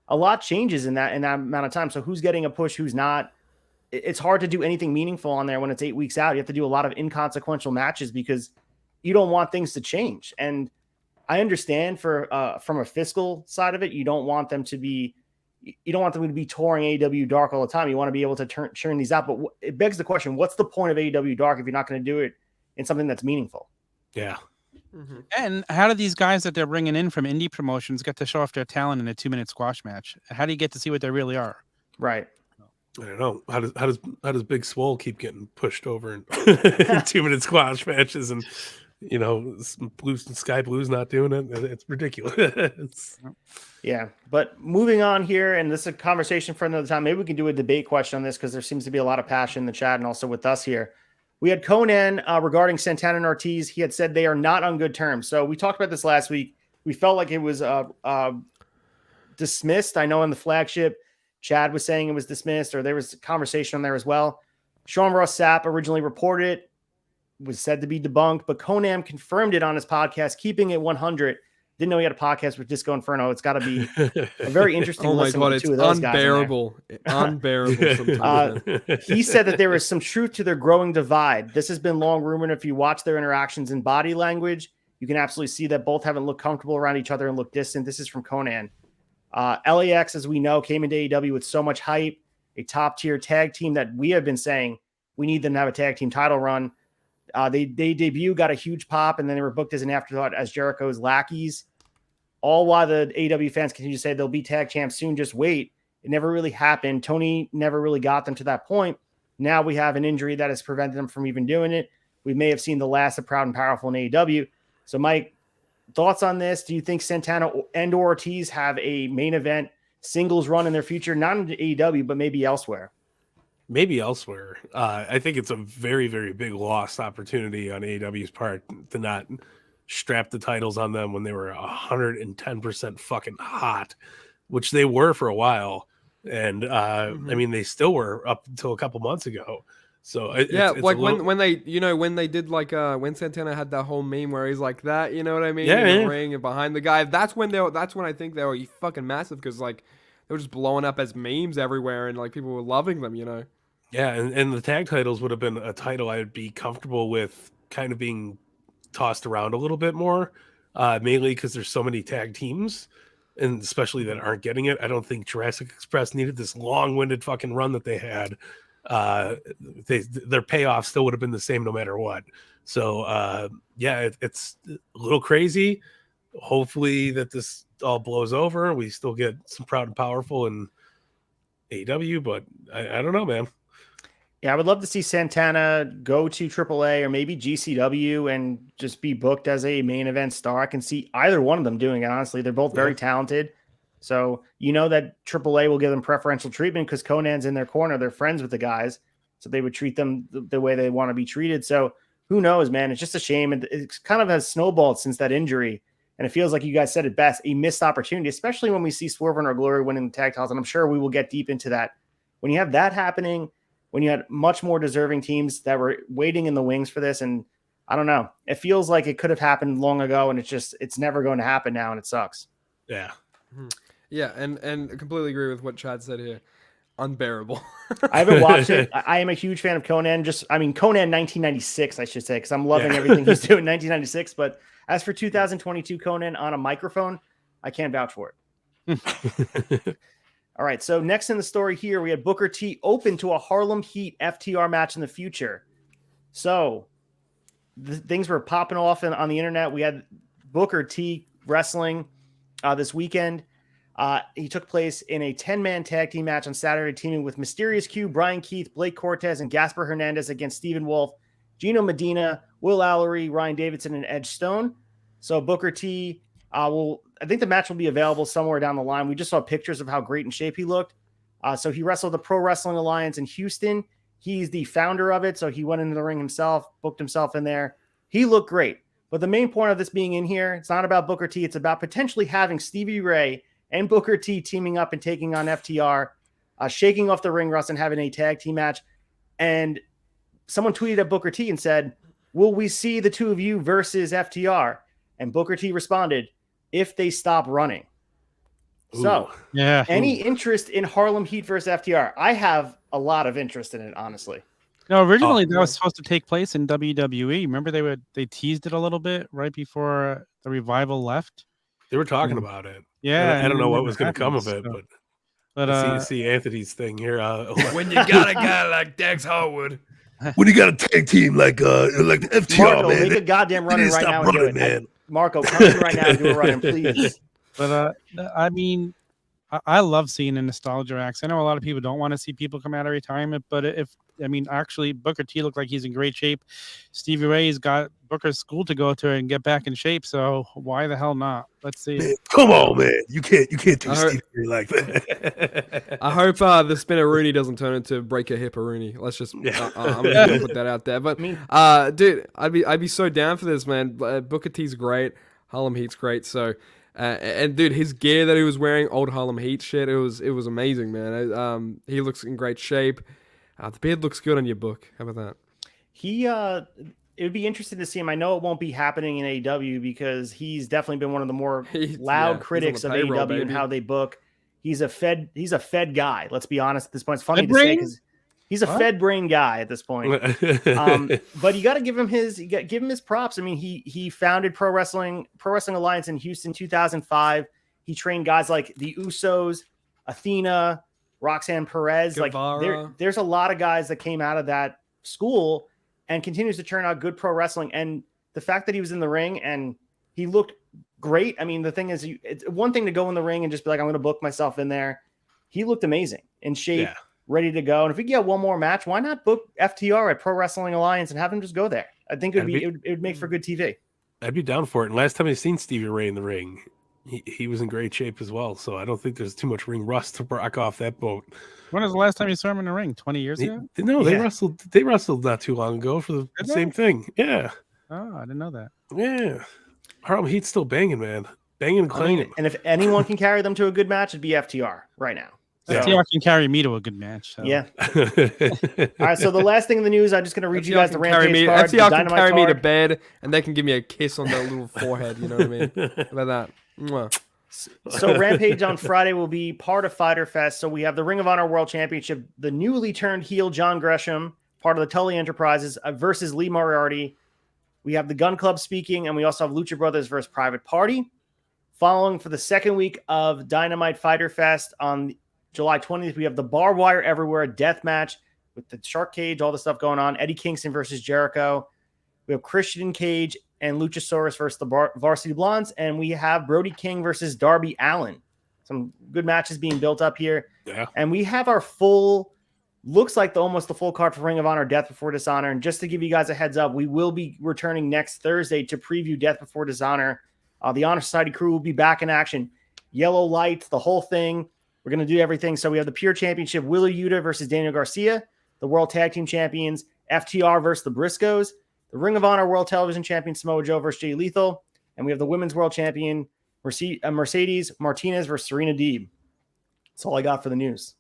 a lot changes in that amount of time. So who's getting a push, who's not? It's hard to do anything meaningful on there when it's 8 weeks out. You have to do a lot of inconsequential matches because you don't want things to change. And I understand from a fiscal side of it, you don't want them to be touring AEW Dark all the time. You want to be able to churn these out. But it begs the question, what's the point of AEW Dark if you're not going to do it in something that's meaningful? Yeah. Mm-hmm. And how do these guys that they're bringing in from indie promotions get to show off their talent in a 2-minute squash match? How do you get to see what they really are? Right. I don't know. How does Big Swole keep getting pushed over in 2-minute squash matches and Sky Blue's not doing it? It's ridiculous. Yeah, but moving on here, and this is a conversation for another time. Maybe we can do a debate question on this because there seems to be a lot of passion in the chat and also with us here. We had Conan regarding Santana and Ortiz. He had said they are not on good terms. So we talked about this last week. We felt like it was dismissed. I know in the flagship, Chad was saying it was dismissed, or there was a conversation on there as well. Sean Ross Sapp originally reported it, was said to be debunked, but Conan confirmed it on his podcast, keeping it 100. Didn't know he had a podcast with Disco Inferno. It's got to be a very interesting listen with the two of those guys. Unbearable sometimes. He said that there is some truth to their growing divide. This has been long rumored. If you watch their interactions in body language, you can absolutely see that both haven't looked comfortable around each other and look distant. This is from Conan. LAX, as we know, came into AEW with so much hype, a top-tier tag team that we have been saying we need them to have a tag team title run. They debut, got a huge pop, and then they were booked as an afterthought as Jericho's lackeys. All while the AEW fans continue to say they'll be tag champs soon, just wait. It never really happened. Tony never really got them to that point. Now we have an injury that has prevented them from even doing it. We may have seen the last of Proud and Powerful in AEW. So, Mike, thoughts on this? Do you think Santana and Ortiz have a main event singles run in their future? Not in AEW, but maybe elsewhere. Maybe elsewhere. I think it's a very, very big lost opportunity on AEW's part to not strap the titles on them when they were 110% fucking hot, which they were for a while. And I mean, they still were up until a couple months ago. So it's like when they, you know, when they did like when Santana had that whole meme where he's like that, you know what I mean? Yeah, in the ring and behind the guy. That's when I think they were fucking massive, because like they were just blowing up as memes everywhere and like people were loving them, you know. Yeah, and the tag titles would have been a title I would be comfortable with kind of being tossed around a little bit more, mainly because there's so many tag teams, and especially that aren't getting it. I don't think Jurassic Express needed this long-winded fucking run that they had. Their payoff still would have been the same no matter what. So it's a little crazy. Hopefully that this all blows over. We still get some Proud and Powerful in AEW, but I don't know, man. Yeah, I would love to see Santana go to AAA or maybe GCW and just be booked as a main event star. I can see either one of them doing it, honestly. They're both very talented. So you know that AAA will give them preferential treatment because Conan's in their corner. They're friends with the guys. So they would treat them the way they want to be treated. So who knows, man? It's just a shame. It kind of has snowballed since that injury. And it feels like you guys said it best, a missed opportunity, especially when we see Swerve and Our Glory winning the tag titles. And I'm sure we will get deep into that. When you have that happening, when you had much more deserving teams that were waiting in the wings for this, and I don't know, it feels like it could have happened long ago, and it's never going to happen now, and it sucks. Yeah. Yeah, and I completely agree with what Chad said here. Unbearable. I haven't watched it. I am a huge fan of Conan. Conan 1996, I should say, because I'm loving everything he's doing in 1996. But as for 2022 Conan on a microphone, I can't vouch for it. All right, so next in the story here, we had Booker T open to a Harlem Heat FTR match in the future. So things were popping off on the internet. We had Booker T wrestling this weekend. He took place in a 10-man tag team match on Saturday, teaming with Mysterious Q, Brian Keith, Blake Cortez, and Gasper Hernandez against Stephen Wolf, Gino Medina, Will Lowry, Ryan Davidson, and Edge Stone. So Booker T I think the match will be available somewhere down the line. We just saw pictures of how great in shape he looked. So he wrestled the Pro Wrestling Alliance in Houston. He's the founder of it. So he went into the ring himself, booked himself in there. He looked great. But the main point of this being in here, it's not about Booker T. It's about potentially having Stevie Ray and Booker T teaming up and taking on FTR, shaking off the ring rust and having a tag team match. And someone tweeted at Booker T and said, "Will we see the two of you versus FTR?" And Booker T responded, "If they stop running." Ooh. So, any interest in Harlem Heat versus FTR? I have a lot of interest in it, honestly. No, originally that was supposed to take place in WWE. Remember they teased it a little bit right before the Revival left. They were talking about it. Yeah, I don't know what was going to come of it, but see Anthony's thing here. When you got a guy like Dax Harwood, when you got a tag team like the FTR, Marco, man, make a goddamn running right now and do it, man. Marco, come in right now and do a running, please. But I mean, I love seeing a nostalgia acts. I know a lot of people don't want to see people come out of retirement, but actually Booker T looked like he's in great shape. Stevie Ray's got Booker's school to go to and get back in shape, so why the hell not? Let's see. Man, come on, man. You can't do Stevie Ray like that. I hope the spinner Rooney doesn't turn into break a hip Rooney. Let's just I'm gonna put that out there. But dude, I'd be so down for this, man. Booker T's great. Harlem Heat's great. So and dude, his gear that he was wearing, old Harlem Heat shit, it was amazing, man. He looks in great shape. The beard looks good on your book. How about that? It would be interesting to see him. I know it won't be happening in AEW because he's definitely been one of the more loud critics of AEW and how they book. He's a Fed guy. Let's be honest at this point. It's funny to say because he's a Fed brain guy at this point. But you got to give him his props. I mean, he founded Pro Wrestling Alliance in Houston 2005. He trained guys like the Usos, Athena, Roxanne Perez. Guevara. Like there's a lot of guys that came out of that school and continues to turn out good pro wrestling. And the fact that he was in the ring and he looked great. I mean, the thing is, it's one thing to go in the ring and just be like, I'm going to book myself in there. He looked amazing, in shape, ready to go. And if we get one more match, why not book FTR at Pro Wrestling Alliance and have him just go there? I think it would make for good TV. I'd be down for it. And last time I seen Stevie Ray in the ring, he was in great shape as well. So I don't think there's too much ring rust to rock off that boat. When was the last time you saw him in the ring? 20 years ago? No, they wrestled. They wrestled not too long ago for the same thing. Yeah. Oh, I didn't know that. Yeah. Harlem Heat's still banging, man. Banging and clanging. And if anyone can carry them to a good match, it'd be FTR right now. So, FTR can carry me to a good match. So. Yeah. All right. So the last thing in the news, I'm just going to read you guys the Rampage card. FTR can carry me to bed, and they can give me a kiss on that little forehead. You know what I mean? How about that? Mwah. So Rampage on Friday will be part of Fighter Fest. So we have the Ring of Honor World Championship, the newly turned heel John Gresham, part of the Tully Enterprises, versus Lee Moriarty. We have the Gun Club speaking, and we also have Lucha Brothers versus Private Party. Following for the second week of Dynamite Fighter Fest on July 20th, we have the Barbed Wire Everywhere death match with the Shark Cage, all the stuff going on. Eddie Kingston versus Jericho. We have Christian Cage and Luchasaurus versus the Varsity Blondes. And we have Brody King versus Darby Allin. Some good matches being built up here. Yeah. And we have our full, looks like almost the full card for Ring of Honor Death Before Dishonor. And just to give you guys a heads up, we will be returning next Thursday to preview Death Before Dishonor. The Honor Society crew will be back in action. Yellow lights, the whole thing. We're going to do everything. So we have the Pure Championship, Wheeler Yuta versus Daniel Garcia. The World Tag Team Champions, FTR versus the Briscoes. The Ring of Honor World Television Champion, Samoa Joe versus Jay Lethal. And we have the Women's World Champion, Mercedes Martinez versus Serena Deeb. That's all I got for the news.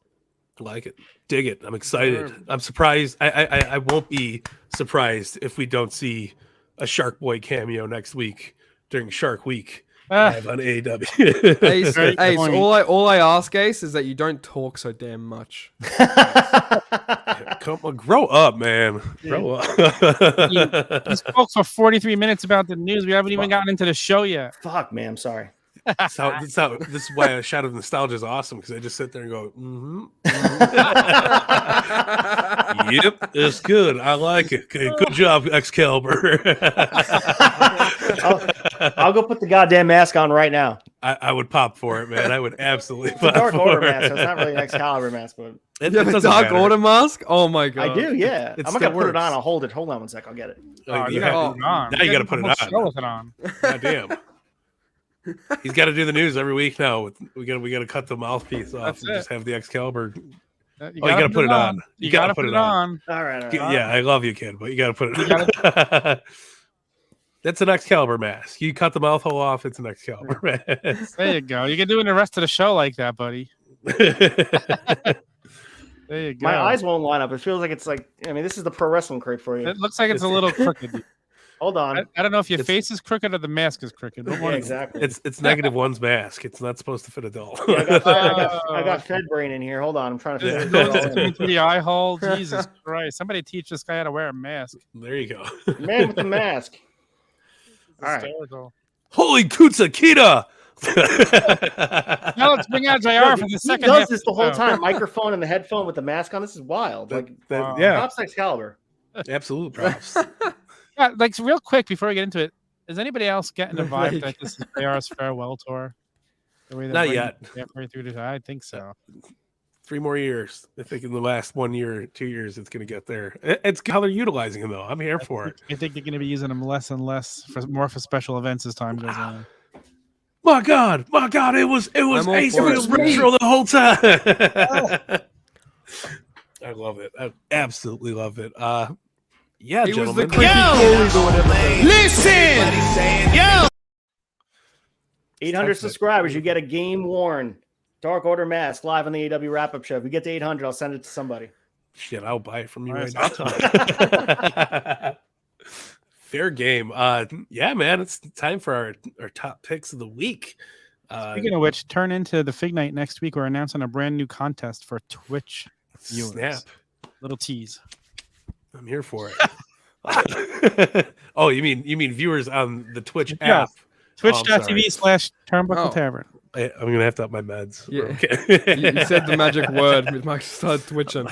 Like it. Dig it. I'm excited. I'm surprised. I won't be surprised if we don't see a Shark Boy cameo next week during Shark Week. Live on AEW. Ace, so all I ask, Ace, is that you don't talk so damn much. Come on, grow up, man. Grow up. You spoke for 43 minutes about the news. We haven't even gotten into the show yet. Fuck, man. I'm sorry. This is why a shot of nostalgia is awesome, because I just sit there and go, yep, it's good. I like it. Okay, good job, Excalibur. I'll go put the goddamn mask on right now. I would pop for it, man. I would absolutely It's pop a Dark for Order it. mask, so it's not really an Excalibur mask, but You have a Dark Order mask? Oh my god. I do, yeah. It I'm not going to put it works. on. I'll hold it. Hold on one sec. I'll get it. Like, You gotta put it on. Now you got to put it Show on. with it on. God damn. He's got to do the news every week now. We got to cut the mouthpiece off That's and it. just have the Excalibur. You gotta put it on. You gotta put it on. All right. Yeah, I love you, kid, but you got to put it on. That's an Excalibur mask. You cut the mouth hole off, it's an Excalibur mask. There you go. You can do the rest of the show like that, buddy. There you go. My eyes won't line up. It feels like it's like, I mean, this is the pro wrestling crate for you. It looks like it's a little crooked. Hold on. I don't know if your face is crooked or the mask is crooked. Yeah, exactly. It's negative one's mask. It's not supposed to fit a doll. Yeah, I got Fed brain in here. Hold on. I'm trying to fit it all in. Through the eye hole. Jesus Christ. Somebody teach this guy how to wear a mask. There you go. Man with the mask. All right. Hysterical. Holy Kutsakita! Now let's bring out JR for the second He does half this the of the whole show. time. Microphone and the headphone with the mask on. This is wild. Like, Yeah, props to Excalibur. absolute props. Yeah, like real quick before we get into it, is anybody else getting the vibe that this is JR's farewell tour? The way they're Not bringing yet. Jeffrey through this? I think so. 3 more years. I think in the last 1 year, 2 years, it's going to get there. It's how they're utilizing him, though. I'm here for it. I think they're going to be using them less and less more for special events as time goes on. My God, it was I'm all Ace. It for was it. retro the whole time. I love it. I absolutely love it. Yeah, He was gentlemen. the creepy Listen! Yo! 800 subscribers. You get a game worn Dark Order mask live on the AW wrap up show. If we get to 800, I'll send it to somebody. Shit, I'll buy it from you Nice. right now. Fair game. Yeah, man, it's time for our top picks of the week. Speaking of which, turn into the Fig Night next week. We're announcing a brand new contest for Twitch viewers. Snap. Little tease. I'm here for it. Oh, you mean viewers on the Twitch Yeah. app? Twitch.tv/Turnbuckle Tavern. I'm gonna have to up my meds. Yeah. Okay. You said the magic word. With Mike started twitching.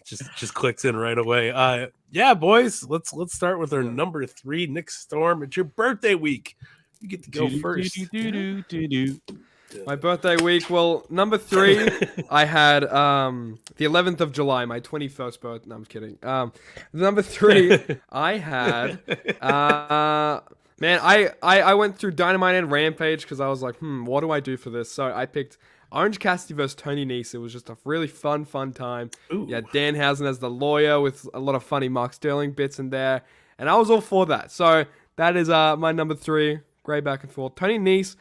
just clicks in right away. Yeah, boys, let's start with our number 3, Nick Storm. It's your birthday week. You get to go first. My birthday week. Well, number 3, I had the 11th of July, my 21st birthday. No, I'm kidding. Number 3, I had. Man, I went through Dynamite and Rampage because I was like, what do I do for this? So I picked Orange Cassidy versus Tony Nese. It was just a really fun time. Ooh. Yeah, Danhausen as the lawyer with a lot of funny Mark Sterling bits in there. And I was all for that. So that is my number 3. Great back and forth. Tony Nese,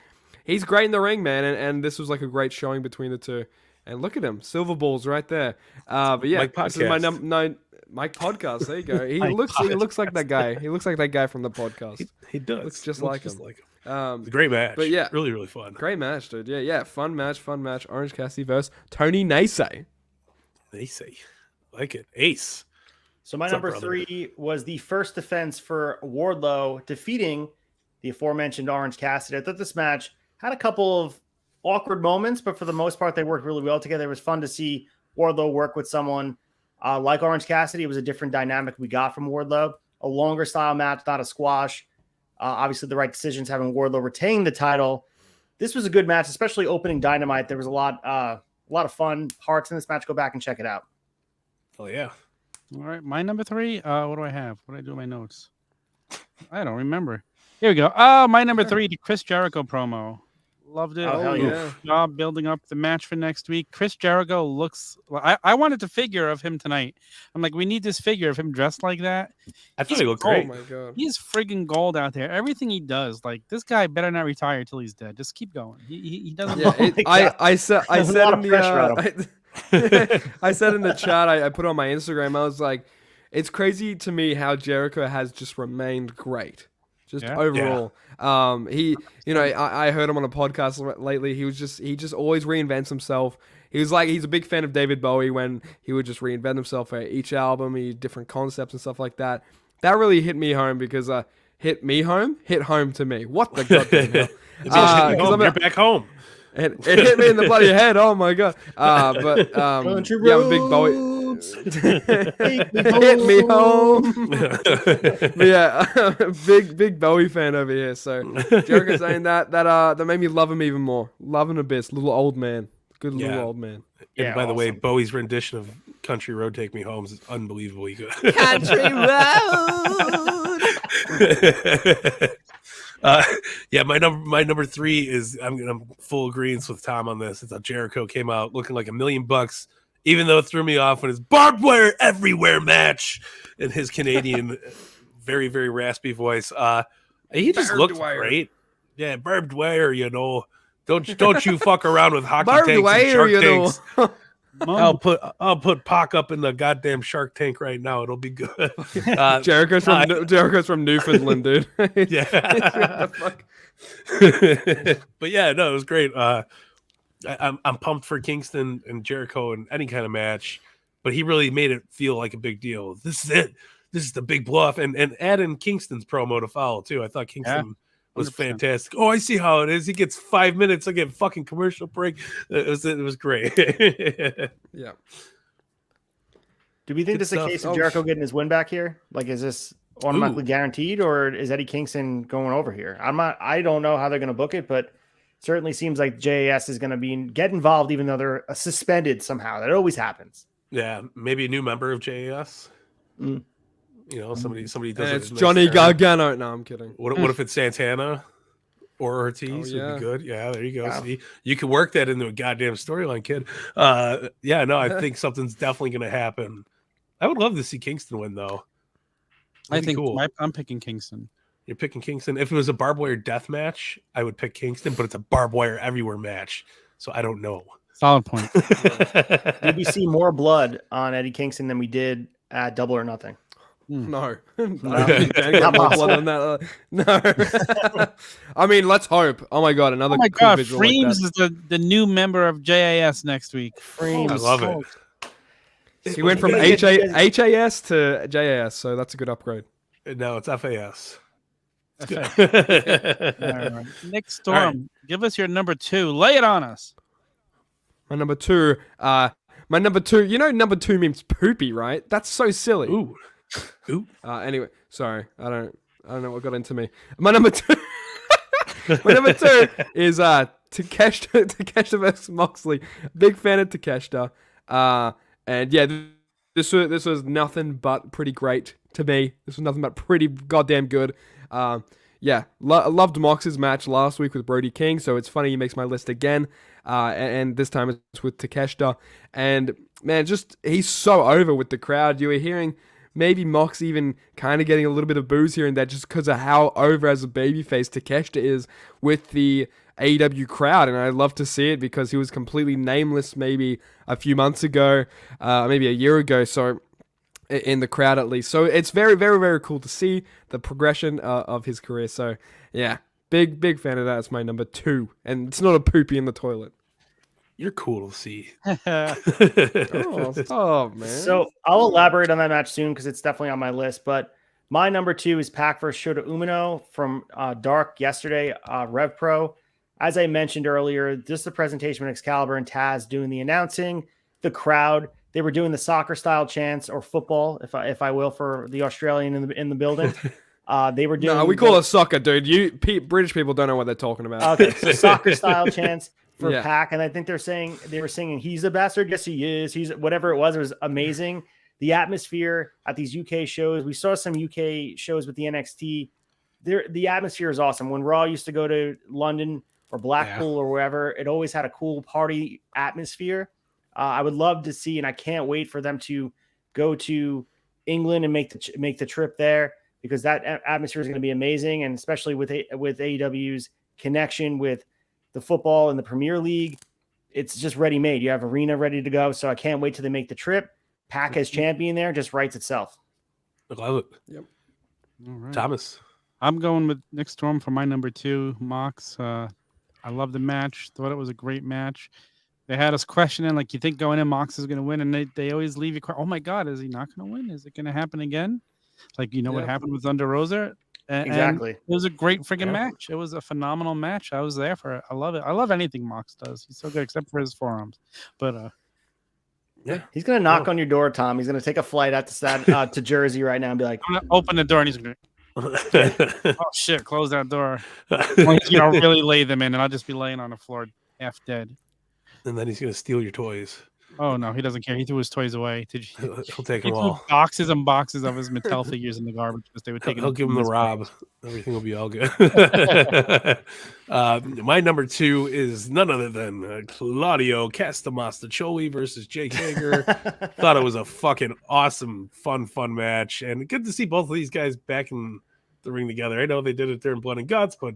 he's great in the ring, man. And this was like a great showing between the two. And look at him. Silver balls right there. But yeah, this is my number 9. Mike Podcast. There you go. He looks like that guy. He looks like that guy from the podcast. He does. Looks just like him. It's a great match. But yeah, really, really fun. Great match, dude. Yeah. Fun match. Orange Cassidy versus Tony Nese. Nese. Like it. Ace. So my number 3 was the first defense for Wardlow, defeating the aforementioned Orange Cassidy. I thought this match had a couple of awkward moments, but for the most part, they worked really well together. It was fun to see Wardlow work with someone like Orange Cassidy. It was a different dynamic we got from Wardlow. A longer style match, not a squash. Obviously, the right decisions having Wardlow retain the title. This was a good match, especially opening Dynamite. There was a lot of fun parts in this match. Go back and check it out. Oh yeah. All right, my number 3. What do I have? What do I do in my notes? I don't remember. Here we go. My number 3, the Chris Jericho promo. Loved it. Oh, hell yeah. Job building up the match for next week. Chris Jericho looks. I wanted the figure of him tonight. I'm like, we need this figure of him dressed like that. I thought he looked great. Oh my god. He's friggin' gold out there. Everything he does, like this guy better not retire till he's dead. Just keep going. He doesn't. Yeah, I said There's a lot of pressure on him. I said in the chat, I put on my Instagram, I was like, it's crazy to me how Jericho has just remained great. Just overall. I heard him on a podcast lately. He just always reinvents himself. He's a big fan of David Bowie when he would just reinvent himself for each album, different concepts and stuff like that. That really hit me home because hit home to me. What the goddamn hell? You're back home. It hit me in the bloody head. Oh my god! I'm a big Bowie. Hit me home. But yeah, big Bowie fan over here. So Jericho saying that made me love him even more. Love him abyss. Little old man. Good little old man. And by the way, Bowie's rendition of Country Road Take Me Home is unbelievably good. Country Road. My number 3 is I'm full agreement with Tom on this. It's how Jericho came out looking like $1 million, even though it threw me off when his barbed wire everywhere match and his Canadian very, very raspy voice. He just looked great. Yeah, barbed wire, Don't you fuck around with hockey barbed tanks wire, and shark tanks. I'll put Pac up in the goddamn Shark Tank right now. It'll be good. Jericho's from Newfoundland, dude. Yeah. But yeah, no, it was great. I'm pumped for Kingston and Jericho in any kind of match, but he really made it feel like a big deal. This is it. This is the big bluff, and add in Kingston's promo to follow too. I thought Kingston was 100%. Fantastic. Oh, I see how it is. He gets 5 minutes. I get fucking commercial break. It was great. Yeah. Do we think this is a case of Jericho getting his win back here? Like, is this automatically guaranteed, or is Eddie Kingston going over here? I don't know how they're going to book it, but certainly seems like JAS is going to get involved, even though they're suspended somehow. That always happens. Yeah, maybe a new member of JAS. Somebody does it. It's Johnny Gargano. No, I'm kidding. What if it's Santana or Ortiz? Would be good. Yeah, there you go. Wow. See, you can work that into a goddamn storyline, kid. I think something's definitely going to happen. I would love to see Kingston win, though. I'm picking Kingston. You're picking Kingston. If it was a barbed wire death match, I would pick Kingston, but it's a barbed wire everywhere match, so I don't know. Solid point. Did we see more blood on Eddie Kingston than we did at Double or Nothing? No. No. I mean, let's hope. Oh my god, another. Oh my god, Freems is the new member of JAS next week. Freems, I love it. He went from HAS to JAS, so that's a good upgrade. No, it's FAS. All right. Nick Storm, give us your number 2. Lay it on us. My number two, you know, number 2 means poopy, right? That's so silly. Ooh. Anyway, sorry, I don't know what got into me. My number 2, my number 2 is Takeshita versus Moxley. Big fan of Takeshita. And yeah, this was nothing but pretty great to me. This was nothing but pretty goddamn good. Yeah, loved Mox's match last week with Brody King, so it's funny he makes my list again. And this time it's with Takeshita. And man, just he's so over with the crowd. You were hearing maybe Mox even kind of getting a little bit of booze here and there just because of how over as a babyface Takeshita is with the AEW crowd. And I love to see it because he was completely nameless maybe a few months ago, maybe a year ago. So in the crowd at least. So it's very, very, very cool to see the progression of his career. So yeah, big fan of that. It's my number 2. And it's not a poopy in the toilet. You're cool to see. Oh, man. So I'll elaborate on that match soon because it's definitely on my list. But my number 2 is Pac versus Shota Umino from Dark yesterday, Rev Pro. As I mentioned earlier, just the presentation with Excalibur and Taz doing the announcing, the crowd. They were doing the soccer style chants or football, if I will, for the Australian in the building. They were doing. No, we call it soccer, dude. British people don't know what they're talking about. Okay, so soccer style chants for Yeah. Pac, and I think they were singing "He's the bastard." Yes, he is. He's whatever it was. It was amazing. The atmosphere at these UK shows. We saw some UK shows with the NXT. The atmosphere is awesome. When Raw used to go to London or Blackpool or wherever, it always had a cool party atmosphere. I would love to see, and I can't wait for them to go to England and make the trip there because that atmosphere is going to be amazing, and especially with AEW's connection with the football and the Premier League, it's just ready made. You have arena ready to go, so I can't wait till they make the trip. Pac as champion there just writes itself. I love it. Yep. All right. Thomas. I'm going with Nick Storm for my number 2, Mox. I love the match. Thought it was a great match. They had us questioning, like, you think going in Mox is going to win? And they always leave you, oh my God, is he not going to win? Is it going to happen again? Like, what happened with Thunder Rosa? Exactly. And it was a great freaking match. It was a phenomenal match. I was there for it. I love it. I love anything Mox does. He's so good, except for his forearms. But yeah, he's going to knock on your door, Tom. He's going to take a flight out to Jersey right now and be like, I'm going to open the door and he's going to, oh shit, close that door. Really lay them in, and I'll just be laying on the floor half dead. And then he's going to steal your toys. Oh, no, he doesn't care. He threw his toys away. He'll take He them threw all. boxes and boxes of his Mattel figures in the garbage because they would take He'll give him the Rob. Everything will be all good. My number 2 is none other than Claudio Castagnoli versus Jake Hager. Thought it was a fucking awesome, fun match. And good to see both of these guys back in the ring together. I know they did it during Blood and Guts, but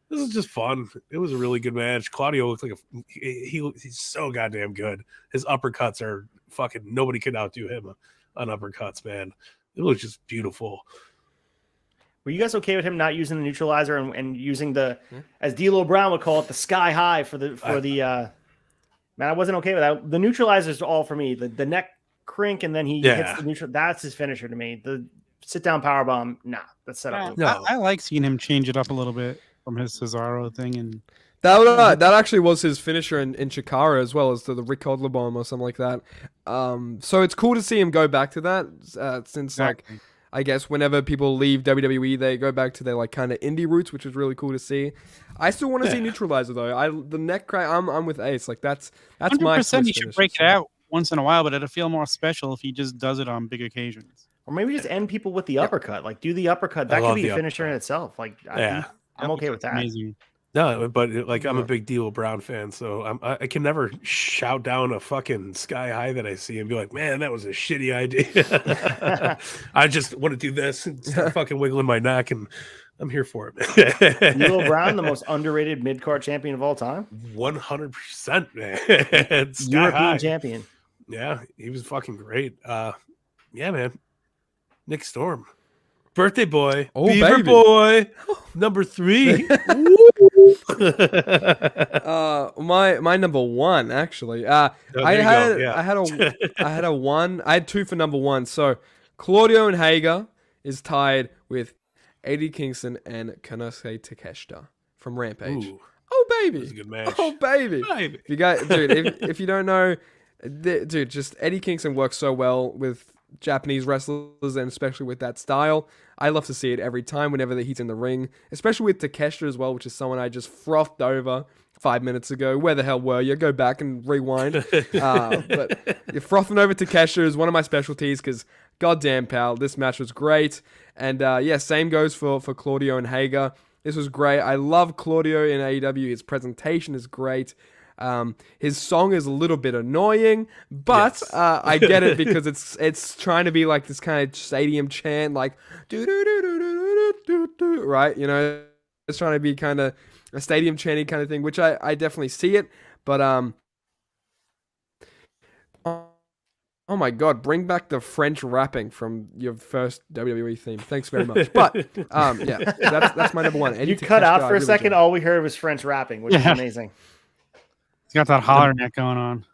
this is just fun. It was a really good match. Claudio looks like he's so goddamn good. His uppercuts are fucking nobody could outdo him on uppercuts, man. It was just beautiful. were you guys okay with him not using the neutralizer and using the, as D'Lo Brown would call it, the sky high for the man, I wasn't okay with that. The neutralizer is all for me. The neck crink and then he hits the neutral. That's his finisher to me. The sit down power bomb, nah, that's set up. No. I like seeing him change it up a little bit from his Cesaro thing, and that actually was his finisher in Chikara as well as the Rick Hodler bomb or something like that. So it's cool to see him go back to that since like I guess whenever people leave WWE they go back to their like kind of indie roots, which is really cool to see. I still want to see neutralizer though. The neck crack. I'm with Ace. Like that's 100% my. He should break it out once in a while, but it'll feel more special if he just does it on big occasions. Or maybe just end people with the uppercut. Like do the uppercut. That could be a finisher in itself. Like I'm okay with that. Amazing. No, but like I'm a big D'Lo Brown fan, so I can never shout down a fucking sky high that I see and be like, man, that was a shitty idea. I just want to do this and start fucking wiggling my neck, and I'm here for it. D'Lo Brown, the most underrated mid-card champion of all time. 100%, man. European champion. Yeah, he was fucking great. Yeah, man. Nick Storm. Birthday boy. Oh, Beaver baby. boy. Number 3. My number 1 actually. I had a 1. I had 2 for number 1. So Claudio and Hager is tied with Eddie Kingston and Konosuke Takeshita from Rampage. Ooh, Oh baby, that was a good match. oh baby. Baby. If you guys, dude, if you don't know, dude, just Eddie Kingston works so well with Japanese wrestlers and especially with that style. I love to see it every time whenever he's in the ring, especially with Takeshita as well, which is someone I just frothed over 5 minutes ago. Where the hell were you? Go back and rewind. But frothing over Takeshita is one of my specialties because goddamn pal, this match was great. And yeah, same goes for Claudio and Hager. This was great. I love Claudio in AEW. His presentation is great. His song is a little bit annoying, but Yes. I get it because it's trying to be like this kind of stadium chant, like do do do do do do do, right? You know, it's trying to be kind of a stadium chanting kind of thing, which I definitely see it. But oh my god, bring back the French rapping from your first WWE theme. Thanks very much. But yeah, that's my number one. Eddie You cut Takeshita, out I for a really second. enjoyed. All we heard was French rapping, which is Yeah. amazing. He's got that holler neck going on.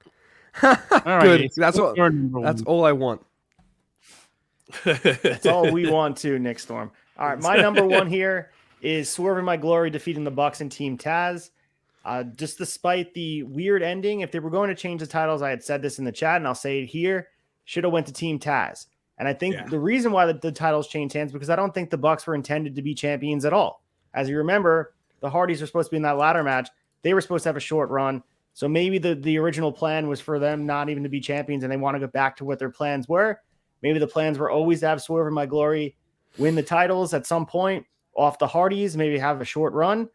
All right, Good. Ace, That's what's your number That's one? all I want. That's all we want to, Nick Storm. All right, my number one here is Swerve in My Glory defeating the Bucks and Team Taz. Just despite the weird ending, if they were going to change the titles, I had said this in the chat, and I'll say it here, should have went to Team Taz. And I think the reason why the titles changed hands because I don't think the Bucks were intended to be champions at all. As you remember, the Hardys were supposed to be in that ladder match. They were supposed to have a short run. So maybe the original plan was for them not even to be champions, and they want to go back to what their plans were. Maybe the plans were always to have Swerve in My Glory win the titles at some point off the Hardys, maybe have a short run.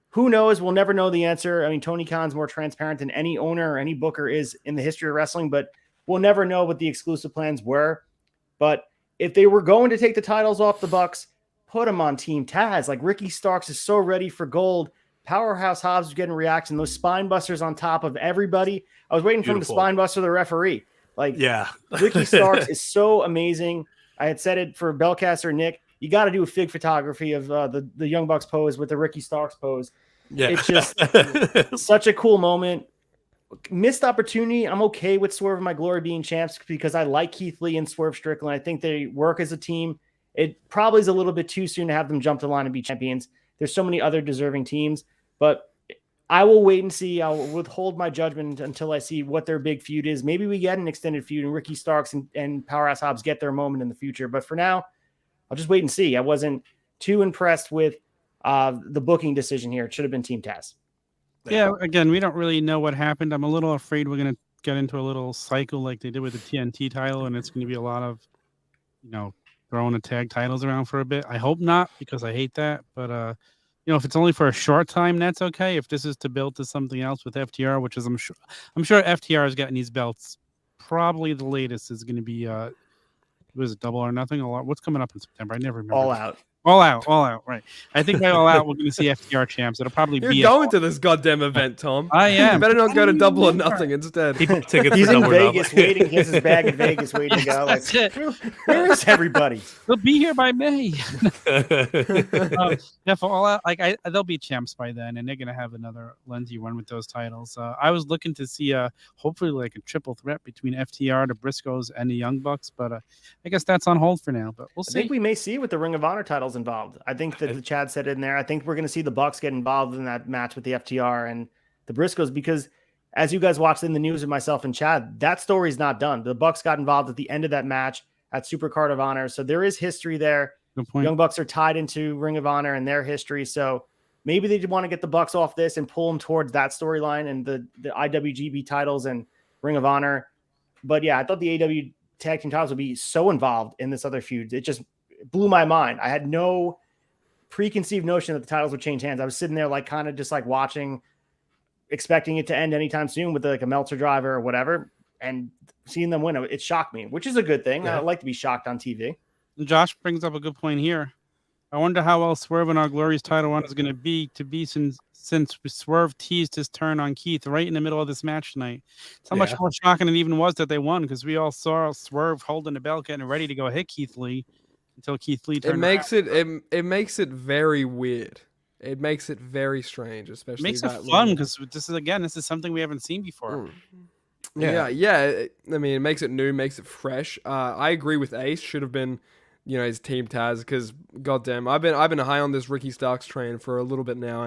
Who knows? We'll never know the answer. I mean, Tony Khan's more transparent than any owner or any booker is in the history of wrestling, but we'll never know what the exclusive plans were. But if they were going to take the titles off the Bucks, put them on Team Taz. Like Ricky Starks is so ready for gold. Powerhouse Hobbs was getting reaction. Those spine busters on top of everybody. I was waiting for him to spine buster the referee. Like, yeah, Ricky Starks is so amazing. I had said it for Belcaster Nick. You got to do a fig photography of the Young Bucks pose with the Ricky Starks pose. yeah. It's just such a cool moment. Missed opportunity. I'm okay with Swerve in My Glory being champs because I like Keith Lee and Swerve Strickland. I think they work as a team. It probably is a little bit too soon to have them jump the line and be champions. There's so many other deserving teams, but I will wait and see. I'll withhold my judgment until I see what their big feud is. Maybe we get an extended feud and Ricky Starks and Powerhouse Hobbs get their moment in the future. But for now, I'll just wait and see. I wasn't too impressed with the booking decision here. It should have been Team Taz. Yeah, again, we don't really know what happened. I'm a little afraid we're going to get into a little cycle like they did with the TNT title, and it's going to be a lot of, throwing the tag titles around for a bit. I hope not, because I hate that. But, if it's only for a short time, that's okay. If this is to build to something else with FTR, which is I'm sure FTR has gotten these belts. Probably the latest is going to be was it Double or Nothing? What's coming up in September? I never remember. All out. Right. I think by All Out we're going to see FTR champs. It'll probably You're be going to this goddamn event, Tom. I am. You better not go to Double or Nothing instead. People tickets He's for in Double or Vegas Nothing. waiting. He has his bag in Vegas waiting to go. Like, That's it. where is everybody? They'll be here by May. Yeah, for All Out, they'll be champs by then, and they're gonna have another lengthy run with those titles. I was looking to see hopefully like a triple threat between FTR, the Briscoes, and the Young Bucks, but I guess that's on hold for now. But we'll I see. think we may see with the Ring of Honor titles involved. I think that the Chad said it in there. I think we're going to see the Bucks get involved in that match with the FTR and the Briscoes because, as you guys watched in the news with myself and Chad, that story's not done. The Bucks got involved at the end of that match at Supercard of Honor, so there is history there. Good point. Young Bucks are tied into Ring of Honor and their history, so maybe they want to get the Bucks off this and pull them towards that storyline and the IWGP titles and Ring of Honor. But yeah, I thought the AEW tag team titles would be so involved in this other feud. It just blew my mind. I had no preconceived notion that the titles would change hands. I was sitting there like kind of just like watching, expecting it to end anytime soon with like a Meltzer driver or whatever, and seeing them win, it shocked me, which is a good thing. Yeah. I like to be shocked on TV. Josh brings up a good point here. I wonder how well Swerve in Our Glory's title run is going to be since Swerve teased his turn on Keith right in the middle of this match tonight. It's how much more shocking it even was that they won because we all saw Swerve holding the belt getting ready to go hit Keith Lee until Keith Lee turned around. It makes it very weird. It makes it very strange, especially Makes it that fun little- because this is something we haven't seen before. Yeah. I mean, it makes it new, makes it fresh. I agree with Ace. Should have been his team Taz, because goddamn, I've been high on this Ricky Starks train for a little bit now,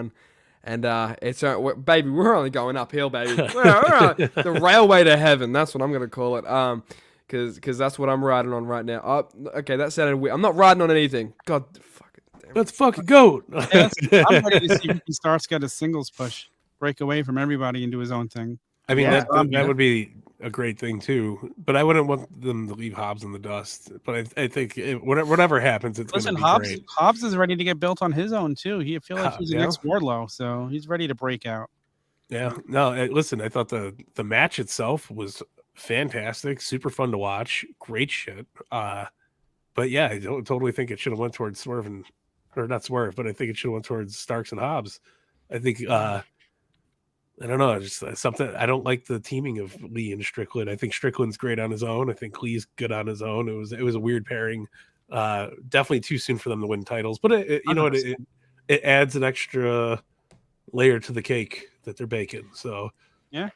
and it's baby, we're only going uphill, baby. We're on the railway to heaven. That's what I'm gonna call it. Because that's what I'm riding on right now. Okay, that sounded weird. I'm not riding on anything. God, fuck it. Damn it. Let's fucking go. I'm ready to see Ricky Starks get a singles push, break away from everybody and do his own thing. I mean, that would be a great thing too. But I wouldn't want them to leave Hobbs in the dust. But I think whatever happens, it's going to be great. Hobbs is ready to get built on his own too. I feel like he's the next Wardlow, so he's ready to break out. Yeah. No, listen, I thought the match itself was fantastic, super fun to watch, great shit. But yeah, I totally think it should have went towards Swerve or not Swerve, but I think it should have went towards Starks and Hobbs. I think I don't know, just something. I don't like the teaming of Lee and Strickland. I think Strickland's great on his own. I think Lee's good on his own. It was a weird pairing. Definitely too soon for them to win titles, but it adds an extra layer to the cake that they're baking. So yeah,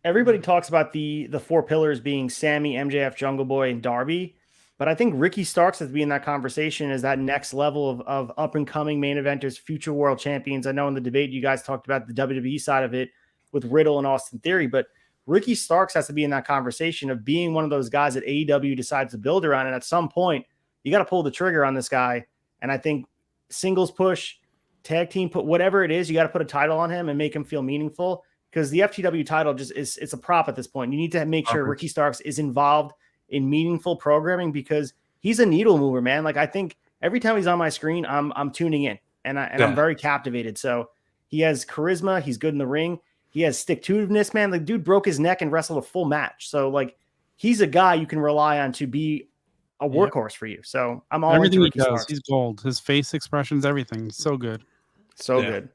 everybody talks about the 4 pillars being Sammy, MJF, Jungle Boy, and Darby. But I think Ricky Starks has to be in that conversation as that next level of up-and-coming main eventers, future world champions. I know in the debate you guys talked about the WWE side of it with Riddle and Austin Theory, but Ricky Starks has to be in that conversation of being one of those guys that AEW decides to build around. And at some point, you got to pull the trigger on this guy. And I think singles push, tag team put, whatever it is, you got to put a title on him and make him feel meaningful, because the FTW title it's a prop at this point. You need to make sure Ricky Starks is involved in meaningful programming, because he's a needle mover, man. Like, I think every time he's on my screen, I'm tuning in and I'm very captivated. So he has charisma. He's good in the ring. He has stick-to-itiveness, man. The dude broke his neck and wrestled a full match. So like, he's a guy you can rely on to be a workhorse for you. So I'm all everything into he does. He's gold. His face expressions, everything. So good. So good.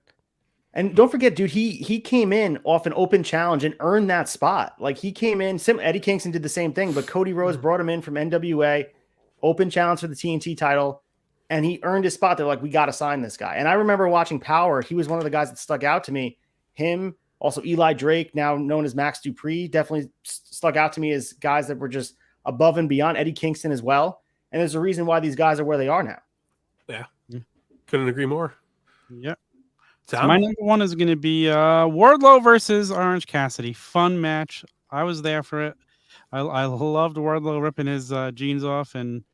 And don't forget, dude, he came in off an open challenge and earned that spot. Like, he came in, Eddie Kingston did the same thing, but Cody Rhodes brought him in from NWA, open challenge for the TNT title, and he earned his spot. They're like, we got to sign this guy. And I remember watching Power. He was one of the guys that stuck out to me. Him, also Eli Drake, now known as Max Dupree, definitely stuck out to me as guys that were just above and beyond. Eddie Kingston as well. And there's a reason why these guys are where they are now. Yeah. Couldn't agree more. Yeah. So my number one is going to be Wardlow versus Orange Cassidy. Fun match. I was there for it. I loved Wardlow ripping his jeans off, and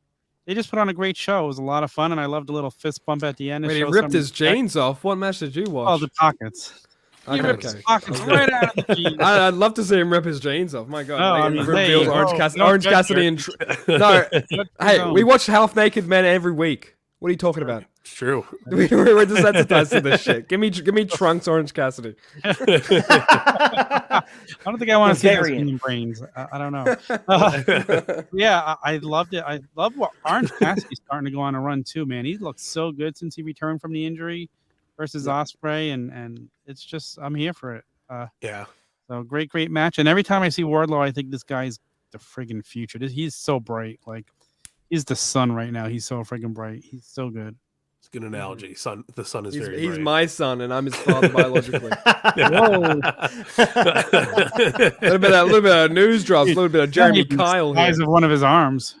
they just put on a great show. It was a lot of fun, and I loved a little fist bump at the end. Wait, he ripped his jeans off? What match did you watch? Oh, the pockets. He ripped his pockets right out of the jeans. I'd love to see him rip his jeans off. My God. Oh, I mean, reveals Orange Cassidy and... No, hey, we watch Half Naked Men every week. What are you talking about? It's true. We're desensitized to this shit. Give me Trunks Orange Cassidy. I don't think I want to see those human brains. I don't know. Yeah, I loved it. I love what Orange Cassidy's starting to go on a run too, man. He looks so good since he returned from the injury versus Ospreay, and it's just, I'm here for it. Yeah. So great match. And every time I see Wardlow, I think this guy's the friggin' future. He's so bright. Like, he's the sun right now. He's so friggin' bright. He's so good. It's a good analogy. The sun is very He's bright. my son, and I'm his father biologically. Whoa. a little bit of news drops, a little bit of Jeremy Kyle here. The size of one of his arms.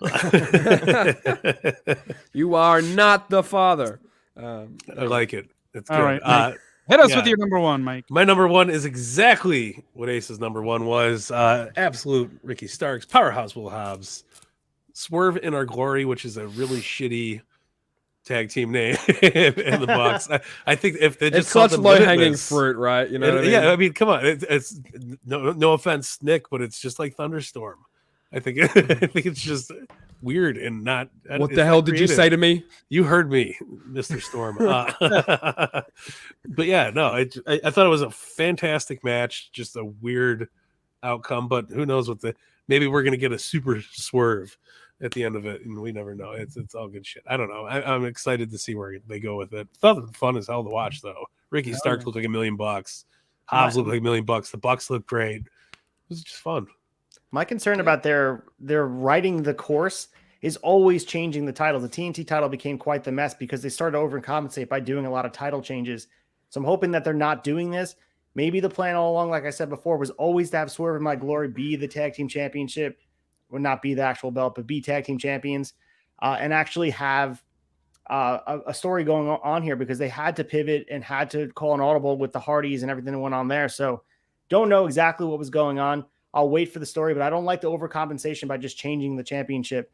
You are not the father. I like it. It's all good. Right, hit us with your number one, Mike. My number one is exactly what Ace's number one was. Absolute Ricky Starks, Powerhouse Hobbs, Swerve in Our Glory, which is a really shitty tag team name in the box. I think if they just it's such low hanging fruit, right? You know what I mean? Yeah, I mean, come on. It's no offense, Nick, but it's just like Thunderstorm. I think it's just weird and not. What the hell did you say to me? You heard me, Mr. Storm. But yeah, no, I thought it was a fantastic match. Just a weird outcome, but who knows maybe we're gonna get a super swerve at the end of it, and we never know. It's all good shit. I don't know. I'm excited to see where they go with it. Thought it was fun as hell to watch, though. Ricky Starks looked like $1 million. Hobbs looked like $1 million. The Bucks looked great. It was just fun. My concern about their writing the course is always changing the title. The TNT title became quite the mess because they started to overcompensate by doing a lot of title changes. So I'm hoping that they're not doing this. Maybe the plan all along, like I said before, was always to have Swerve in My Glory be the tag team championship. Would not be the actual belt, but be tag team champions. and actually have a story going on here, because they had to pivot and had to call an audible with the Hardys and everything that went on there. So don't know exactly what was going on. I'll wait for the story, but I don't like the overcompensation by just changing the championship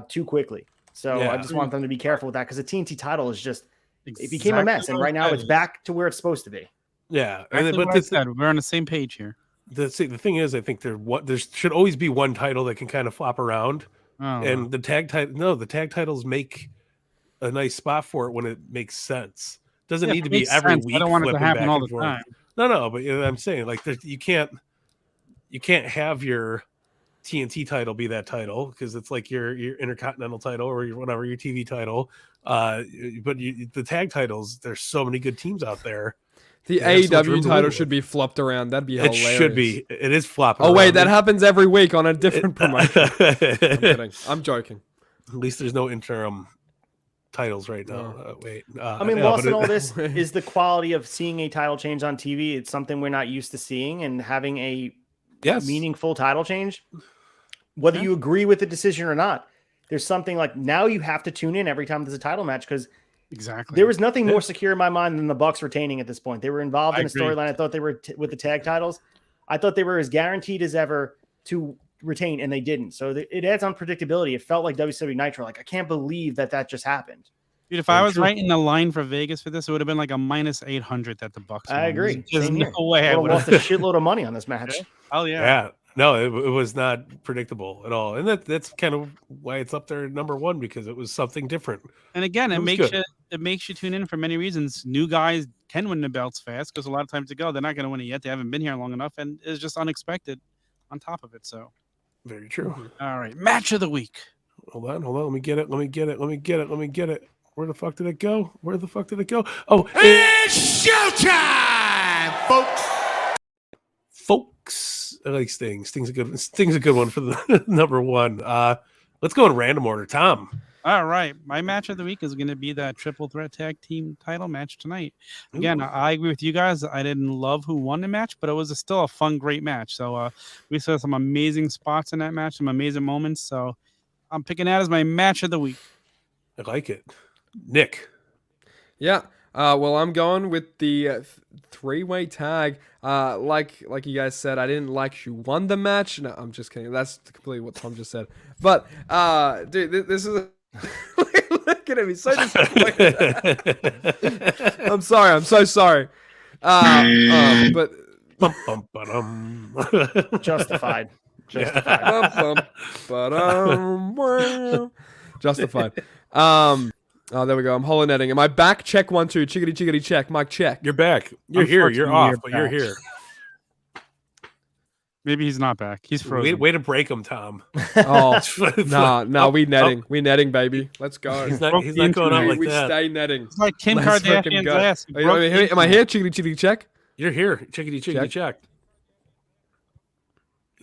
too quickly. So I just want them to be careful with that, because the TNT title is just, it became a mess. And right now it's back to where it's supposed to be. Yeah. Exactly but we're on the same page here. The thing is, I think there should always be one title that can kind of flop around. And the tag titles make a nice spot for it when it makes sense. Doesn't need to be every week. I don't want it to happen all the time. No, but I'm saying, like, you can't have your TNT title be that title, because it's like your Intercontinental title or your whatever, your TV title. But the tag titles, there's so many good teams out there. The AEW title should be flopped around. That'd be hilarious. It should be. It is flopping. Oh wait, that happens every week on a different promotion. I'm kidding. I'm joking. At least there's no interim titles right now. I mean, lost in all this is the quality of seeing a title change on TV. It's something we're not used to seeing, and having a meaningful title change, whether you agree with the decision or not, there's something like, now you have to tune in every time there's a title match, because there was nothing more secure in my mind than the Bucks retaining at this point. They were involved in a storyline. I thought they were with the tag titles. I thought they were as guaranteed as ever to retain, and they didn't. So it adds unpredictability. It felt like WCW Nitro. Like, I can't believe that just happened. Dude, if I was right in the line for Vegas for this, it would have been like a -800 that the Bucks won. I agree. There's no way I would have lost a shitload of money on this match. Oh yeah. Yeah. No, it was not predictable at all, and that's kind of why it's up there number one, because it was something different. And again, it makes you tune in for many reasons. New guys can win the belts fast, because a lot of times they're not going to win it yet. They haven't been here long enough, and it's just unexpected on top of it. So very true. All right, match of the week. Hold on. Let me get it. Where the fuck did it go? Oh, it's showtime, folks. I like Sting. Sting's a good one for the number one. Let's go in random order. Tom. All right. My match of the week is going to be that triple threat tag team title match tonight. Again, I agree with you guys. I didn't love who won the match, but it was still a fun, great match. So we saw some amazing spots in that match, some amazing moments. So I'm picking that as my match of the week. I like it. Nick. Yeah. Well, I'm going with the three-way tag. Like you guys said, I didn't like who won the match. No, I'm just kidding. That's completely what Tom just said. But, dude, this is... Look at me, so disappointed. I'm sorry. I'm so sorry. But... Justified. Justified. Oh, there we go. I'm hollow netting. Am I back? Check 1 2. Chickadee check. Mike check. You're back. You're here. You're off, but you're here. Maybe he's not back. He's frozen. Way to break him, Tom. Oh, no. We netting. We netting, baby. Let's go. He's not going out like we that. We stay netting. It's like Kim Kardashian's ass. Am I here? Chickadee check. You're here. Chickadee check.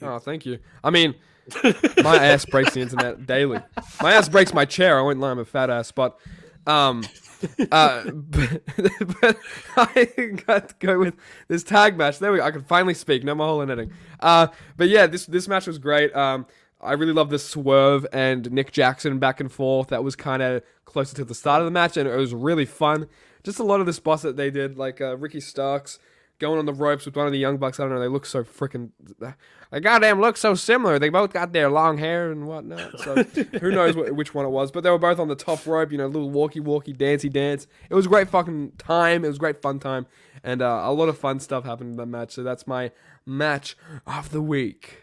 Oh, thank you. I mean, my ass breaks the internet daily. My ass breaks my chair. I won't lie, I'm a fat ass, but but I got to go with this tag match. There we go. I can finally speak. No more hole in netting. But yeah, this match was great. I really love the Swerve and Nick Jackson back and forth. That was kind of closer to the start of the match, and it was really fun. Just a lot of the spots that they did, like Ricky Starks going on the ropes with one of the Young Bucks. I don't know. They look so freaking... They goddamn look so similar. They both got their long hair and whatnot. So who knows which one it was. But they were both on the top rope, little walkie, dancey dance. It was a great fucking time. It was a great fun time. And a lot of fun stuff happened in that match. So that's my match of the week.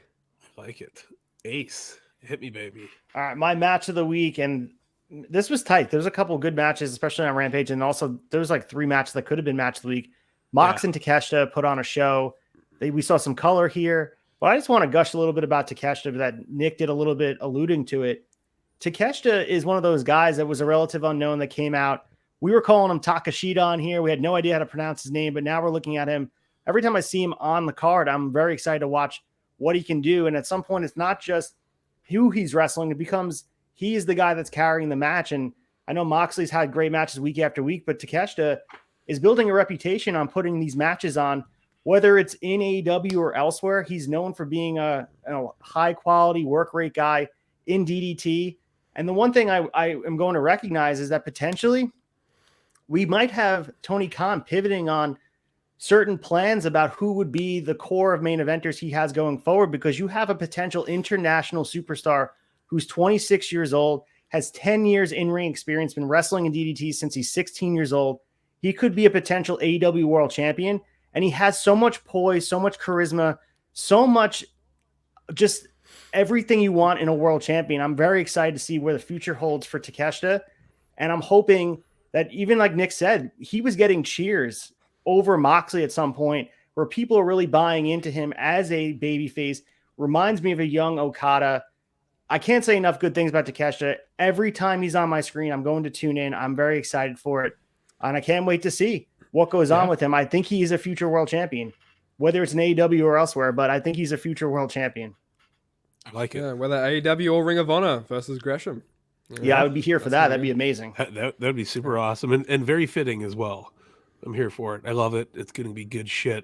I like it. Ace. Hit me, baby. All right, my match of the week. And this was tight. There was a couple of good matches, especially on Rampage. And also there was like 3 matches that could have been match of the week. Mox and Takeshita put on a show. We saw some color here. But I just want to gush a little bit about Takeshita that Nick did a little bit alluding to it. Takeshita is one of those guys that was a relative unknown that came out. We were calling him Takeshita on here. We had no idea how to pronounce his name, but now we're looking at him. Every time I see him on the card, I'm very excited to watch what he can do. And at some point, it's not just who he's wrestling. It becomes he is the guy that's carrying the match. And I know Moxley's had great matches week after week, but Takeshita is building a reputation on putting these matches on. Whether it's in AEW or elsewhere, he's known for being a high quality work rate guy in DDT. And the one thing I am going to recognize is that potentially we might have Tony Khan pivoting on certain plans about who would be the core of main eventers he has going forward, because you have a potential international superstar who's 26 years old, has 10 years in-ring experience, been wrestling in DDT since he's 16 years old. He could be a potential AEW world champion, and he has so much poise, so much charisma, so much just everything you want in a world champion. I'm very excited to see where the future holds for Takeshita, and I'm hoping that, even like Nick said, he was getting cheers over Moxley at some point, where people are really buying into him as a babyface. Reminds me of a young Okada. I can't say enough good things about Takeshita. Every time he's on my screen, I'm going to tune in. I'm very excited for it, and I can't wait to see what goes on with him. I think he is a future world champion, whether it's in AEW or elsewhere, but I think he's a future world champion. I like it. Yeah, whether AEW or Ring of Honor versus Gresham. Yeah, I would be here for that. That'd be amazing. That'd be super awesome and very fitting as well. I'm here for it. I love it. It's going to be good shit.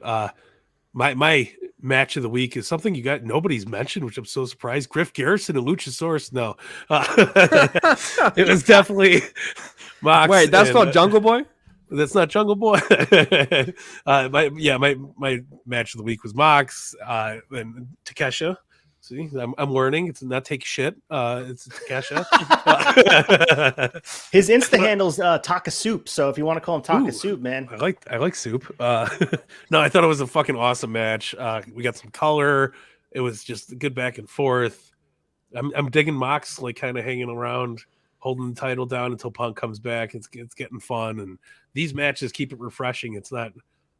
My match of the week is something nobody's mentioned, which I'm so surprised. Griff Garrison and Luchasaurus. No, it was definitely Mox. Wait, that's not Jungle Boy? That's not Jungle Boy. My match of the week was Mox and Takesha. See, I'm learning. It's not take shit. It's Takesha. His Insta handle's Taka Soup. So if you want to call him Taka Soup, man, I like soup. No, I thought it was a fucking awesome match. We got some color. It was just good back and forth. I'm digging Mox, like kind of hanging around, holding the title down until Punk comes back. It's getting fun, and these matches keep it refreshing. It's not,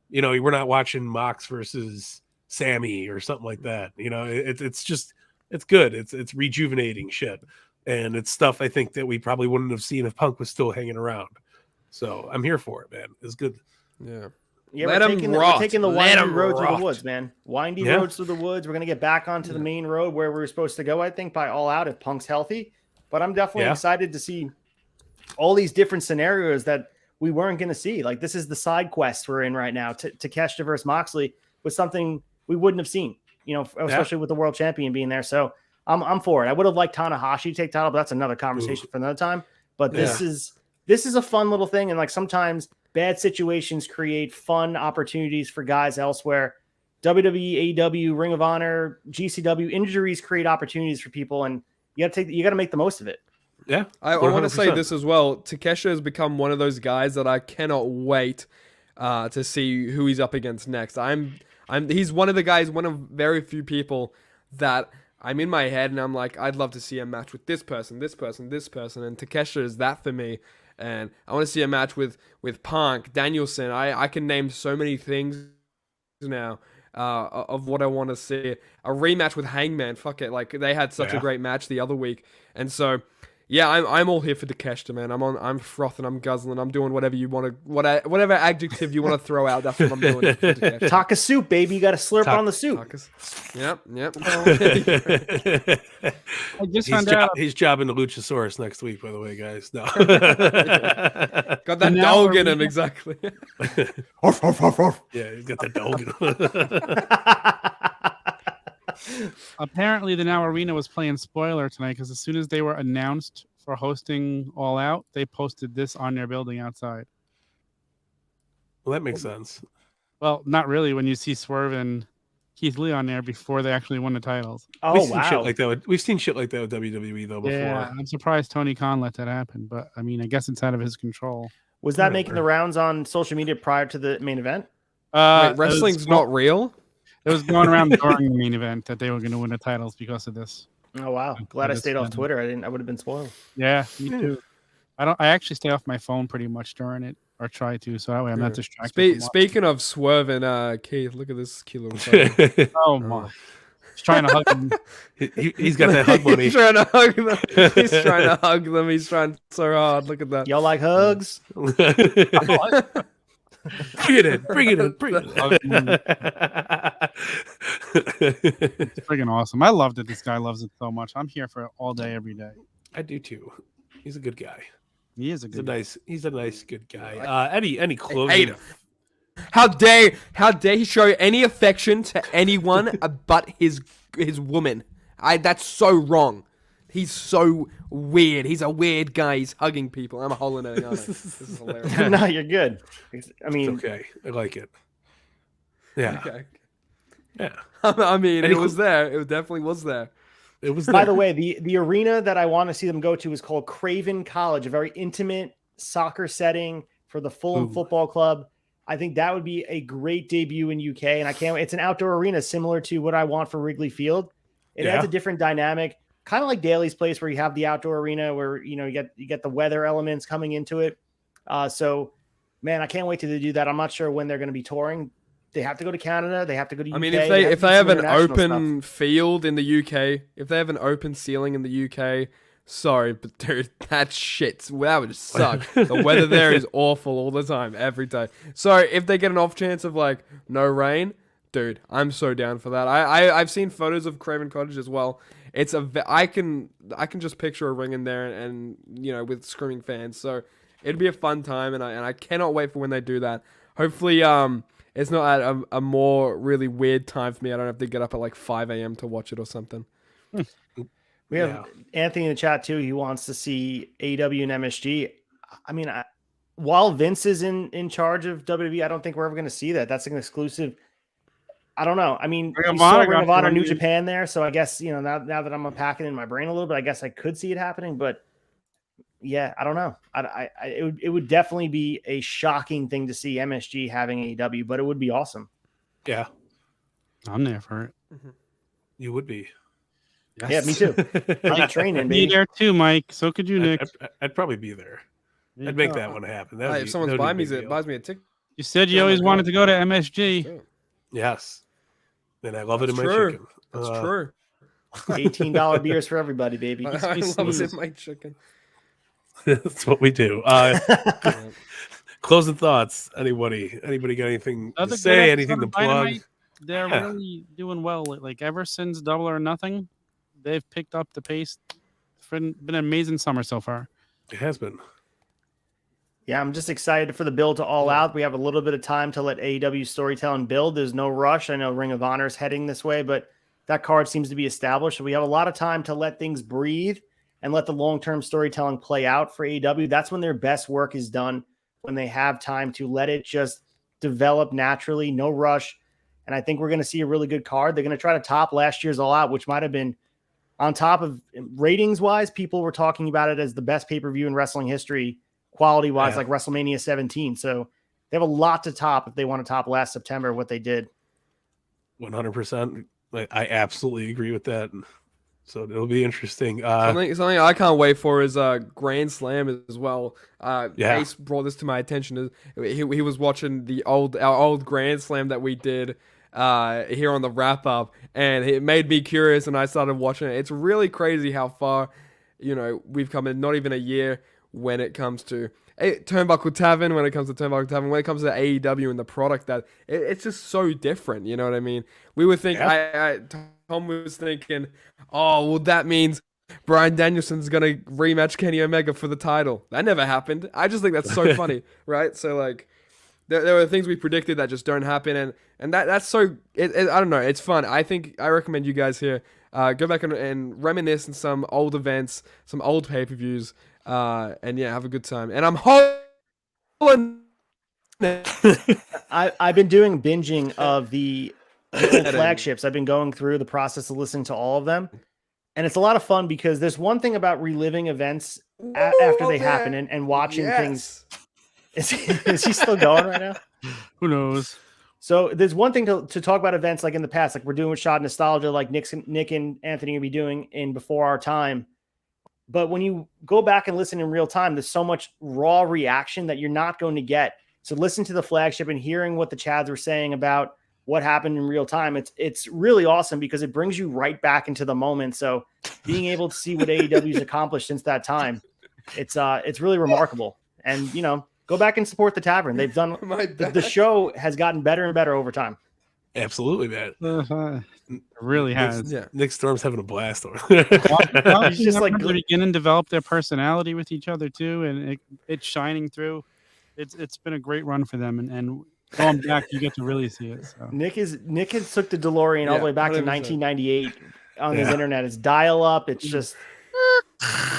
we're not watching Mox versus Sammy or something like that. It's just, it's good. It's rejuvenating shit, and it's stuff I think that we probably wouldn't have seen if Punk was still hanging around. So I'm here for it, man. It's good. Yeah. We're taking the windy road through the woods, man. Windy roads through the woods. We're gonna get back onto the main road where we were supposed to go, I think, by All Out if Punk's healthy. But I'm definitely excited to see all these different scenarios that we weren't going to see. Like, this is the side quest we're in right now. Takeshita versus Moxley was something we wouldn't have seen, especially with the world champion being there. So I'm for it. I would have liked Tanahashi to take title, but that's another conversation for another time. But this is a fun little thing. And like, sometimes bad situations create fun opportunities for guys elsewhere. WWE, AEW, Ring of Honor, GCW, injuries create opportunities for people, and you got to make the most of it. Yeah, I want to say this as well. Takesha has become one of those guys that I cannot wait to see who he's up against next. He's one of the guys, one of very few people that I'm in my head and I'm like, I'd love to see a match with this person, this person, this person, and Takesha is that for me. And I want to see a match with Punk, Danielson. I can name so many things now of what I want to see. A rematch with Hangman, fuck it, like they had such a great match the other week, and so. Yeah, I'm all here for Takeshita, man. I'm frothing, I'm guzzling, I'm doing whatever you want to, whatever adjective you want to to throw out. That's what I'm doing. Taka soup, baby. You got to slurp on the soup. Yep. I just found out he's jobbing the Luchasaurus next week, by the way, guys. No, got that dog in him, exactly. Yeah, he's got that dog in him. Apparently, the Now Arena was playing spoiler tonight because as soon as they were announced for hosting All Out, they posted this on their building outside. Well, that makes sense. Well, not really when you see Swerve and Keith Lee on there before they actually won the titles. Oh, We've seen shit like that with WWE, though, before. Yeah, I'm surprised Tony Khan let that happen, but I mean, I guess it's out of his control. Was that making the rounds on social media prior to the main event? Wait, wrestling's not real? It was going around during the main event that they were going to win the titles because of this. Oh wow! Glad I stayed off Twitter. I would have been spoiled. Yeah, me too. I actually stay off my phone pretty much during it, or try to, so that way I'm not distracted. Speaking of Swerve and Keith, look at this kilo. Oh my! He's trying to hug him. He's got that hug money. He's trying to hug them. He's trying to hug them. He's trying so hard. Look at that. Y'all like hugs? Bring it in. It's freaking awesome. I love that this guy loves it so much. I'm here for it all day, every day. I do too. He's a good guy. He is He's a nice good guy. Any closing? How dare he show any affection to anyone but his woman? That's so wrong. He's so weird. He's a weird guy. He's hugging people. I'm hollering, aren't I? This is hilarious. No, you're good. I mean, It's okay. I like it. Yeah. Okay. Yeah. I mean, And it was there. It definitely was there. It was by there. the way, the arena that I want to see them go to is called Craven College, a very intimate soccer setting for the Fulham Football Club. I think that would be a great debut in UK, and I can't wait. It's an outdoor arena similar to what I want for Wrigley Field. It adds a different dynamic, kind of like Daly's Place, where you have the outdoor arena where you get the weather elements coming into it. So, man, I can't wait to do that. I'm not sure when they're going to be touring. They have to go to Canada. They have to go to UK. I mean, if they have an open stuff. field in the UK, if they have an open ceiling in the UK, sorry, but dude, that shit, that would suck. The weather there is awful all the time, every day. So if they get an off chance of like no rain, dude, I'm so down for that. I've seen photos of Craven Cottage as well. It's I can just picture a ring in there and with screaming fans. So it'd be a fun time, and I cannot wait for when they do that. Hopefully, it's not at a more really weird time for me. I don't have to get up at like 5 a.m. to watch it or something. We have Anthony in the chat too. He wants to see AEW and MSG. I mean, while Vince is in charge of WWE, I don't think we're ever going to see that. That's an exclusive. I don't know. I mean, Ring of Honor, New Japan there. So I guess, now that I'm unpacking in my brain a little bit, I guess I could see it happening, but yeah, I don't know. It would definitely be a shocking thing to see MSG having AEW, but it would be awesome. Yeah. I'm there for it. You would be. Yes. Yeah, me too. I'm training, Be baby. there too, Mike. So could you, Nick. I'd probably be there. I'd make that one happen. If someone buys me a ticket. You said you always wanted to go to MSG. Yes. And I love it in my true. chicken. That's true. $18 beers for everybody, baby. I love it in my chicken. That's what we do. Closing thoughts. Anybody got anything to say? Anything to plug? Dynamite, they're really doing well. Like ever since Double or Nothing, they've picked up the pace. It's been an amazing summer so far. It has been. Yeah, I'm just excited for the build to All Out. We have a little bit of time to let AEW storytelling build. There's no rush. I know Ring of Honor is heading this way, but that card seems to be established. So we have a lot of time to let things breathe and let the long-term storytelling play out for AEW. That's when their best work is done, when they have time to let it just develop naturally, no rush. And I think we're going to see a really good card. They're going to try to top last year's All Out, which might have been on top of ratings-wise. People were talking about it as the best pay-per-view in wrestling history, quality-wise, like WrestleMania 17. So they have a lot to top if they want to top last September, what they did. 100%. I absolutely agree with that. So it'll be interesting. Something I can't wait for is Grand Slam as well. Ace brought this to my attention. He was watching our old Grand Slam that we did here on the wrap up, and it made me curious, and I started watching it. It's really crazy how far we've come in not even a year when it comes to Turnbuckle Tavern, when it comes to Turnbuckle Tavern, when it comes to AEW and the product, that it's just so different. You know what I mean? We would think Tom was thinking, oh, well, that means Bryan Danielson's gonna rematch Kenny Omega for the title. That never happened. I just think that's so funny, right? So like, there were things we predicted that just don't happen, and that's so. I don't know. It's fun. I recommend you guys here go back and reminisce on some old events, some old pay-per-views, and yeah, have a good time. And I'm I've been doing binging of the flagships. I've been going through the process of listening to all of them, and it's a lot of fun because there's one thing about reliving events after they happen and watching things. Is he still going right now? Who knows? So there's one thing to talk about events like in the past, like we're doing with Shot Nostalgia, like Nick and Anthony will be doing in Before Our Time. But when you go back and listen in real time, there's so much raw reaction that you're not going to get. So listen to the flagship and hearing what the Chads were saying about what happened in real time. It's really awesome because it brings you right back into the moment. So being able to see what AEW's accomplished since that time, it's really remarkable. And go back and support the Tavern. They've done the show has gotten better and better over time. Absolutely, man. It really has. Nick Storm's having a blast over there. He's just like beginning to develop their personality with each other too, and it's shining through. It's been a great run for them, and going back, you get to really see it. So. Nick has took the DeLorean all the way back to 1998 on his internet. It's dial up. It's just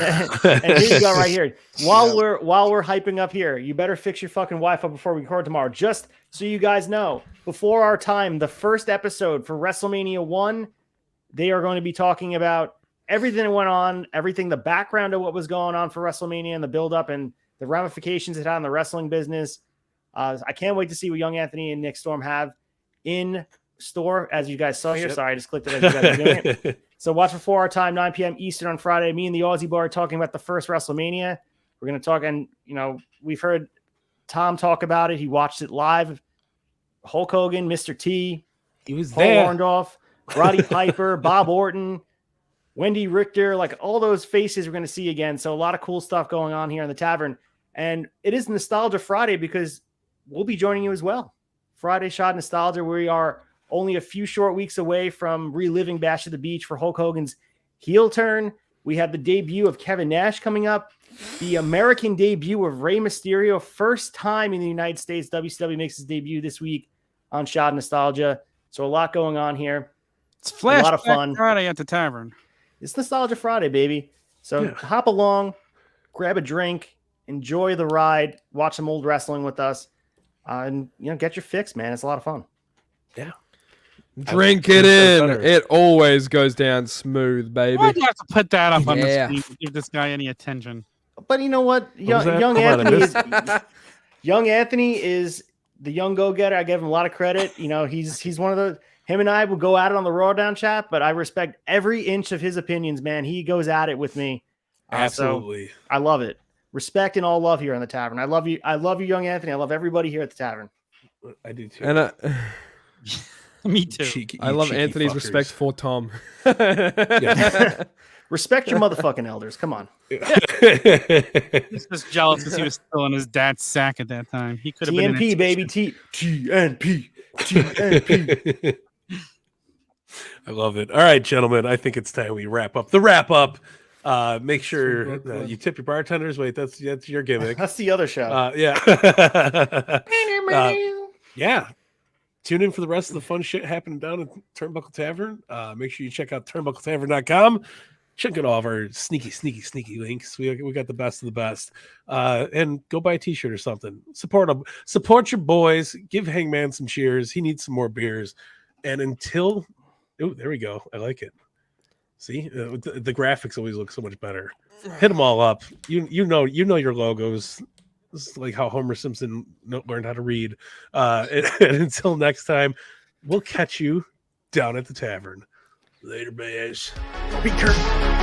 And here you go, right here. While we're hyping up here, you better fix your fucking Wi-Fi before we record tomorrow. Just so you guys know, before our time, the first episode for WrestleMania 1, they are going to be talking about everything that went on, everything, the background of what was going on for WrestleMania and the build-up and the ramifications it had on the wrestling business. I can't wait to see what Young Anthony and Nick Storm have in store, as you guys saw here. Sorry, I just clicked it as you guys are doing it. So watch before our time, 9 p.m. Eastern on Friday. Me and the Aussie Bar are talking about the first WrestleMania. We're going to talk, and we've heard Tom talk about it. He watched it live. Hulk Hogan, Mr. T, He was Paul there. Orndorff, Roddy Piper, Bob Orton, Wendy Richter, like all those faces we're going to see again. So a lot of cool stuff going on here in the tavern. And it is Nostalgia Friday because we'll be joining you as well. Friday Shot Nostalgia. We are only a few short weeks away from reliving Bash at the Beach for Hulk Hogan's heel turn. We have the debut of Kevin Nash coming up. The American debut of Rey Mysterio. First time in the United States. WCW makes his debut this week on Shot Nostalgia. So a lot going on here. It's Flashback a lot of fun. Friday at the tavern. It's Nostalgia Friday, baby. So hop along, grab a drink, enjoy the ride, watch some old wrestling with us, and get your fix, man. It's a lot of fun. Yeah. Drink it in. It always goes down smooth, baby. Why'd you have to put that up on the Yeah. screen to give this guy any attention? But you know what? was that? Young Come on, Anthony I is Young Anthony is the young go-getter. I give him a lot of credit. He's one of the. Him and I will go at it on the Raw Down chat, but I respect every inch of his opinions, man. He goes at it with me. Absolutely. So I love it. Respect and all love here in the tavern. I love you. I love you, Young Anthony. I love everybody here at the tavern. I do too. And Me too. I love cheeky Anthony's fuckers. respect for Tom. Respect your motherfucking elders. Come on. He's just jealous because he was still in his dad's sack at that time. He could have been in TNP, it. baby. TNP. TNP. I love it. All right, gentlemen. I think it's time we wrap up. The wrap up. Make sure you tip your bartenders. Wait, that's your gimmick. That's the other show. Yeah. Yeah. Tune in for the rest of the fun shit happening down at Turnbuckle Tavern. Make sure you check out turnbuckletavern.com. Check out all of our sneaky links. We got the best of the best. And go buy a t-shirt or something. Support them. Support your boys. Give Hangman some cheers. He needs some more beers. And until... Oh, there we go. I like it. See? The graphics always look so much better. Hit them all up. You know your logos. This is like how Homer Simpson learned how to read. And until next time, we'll catch you down at the tavern. Later, bays. Be careful.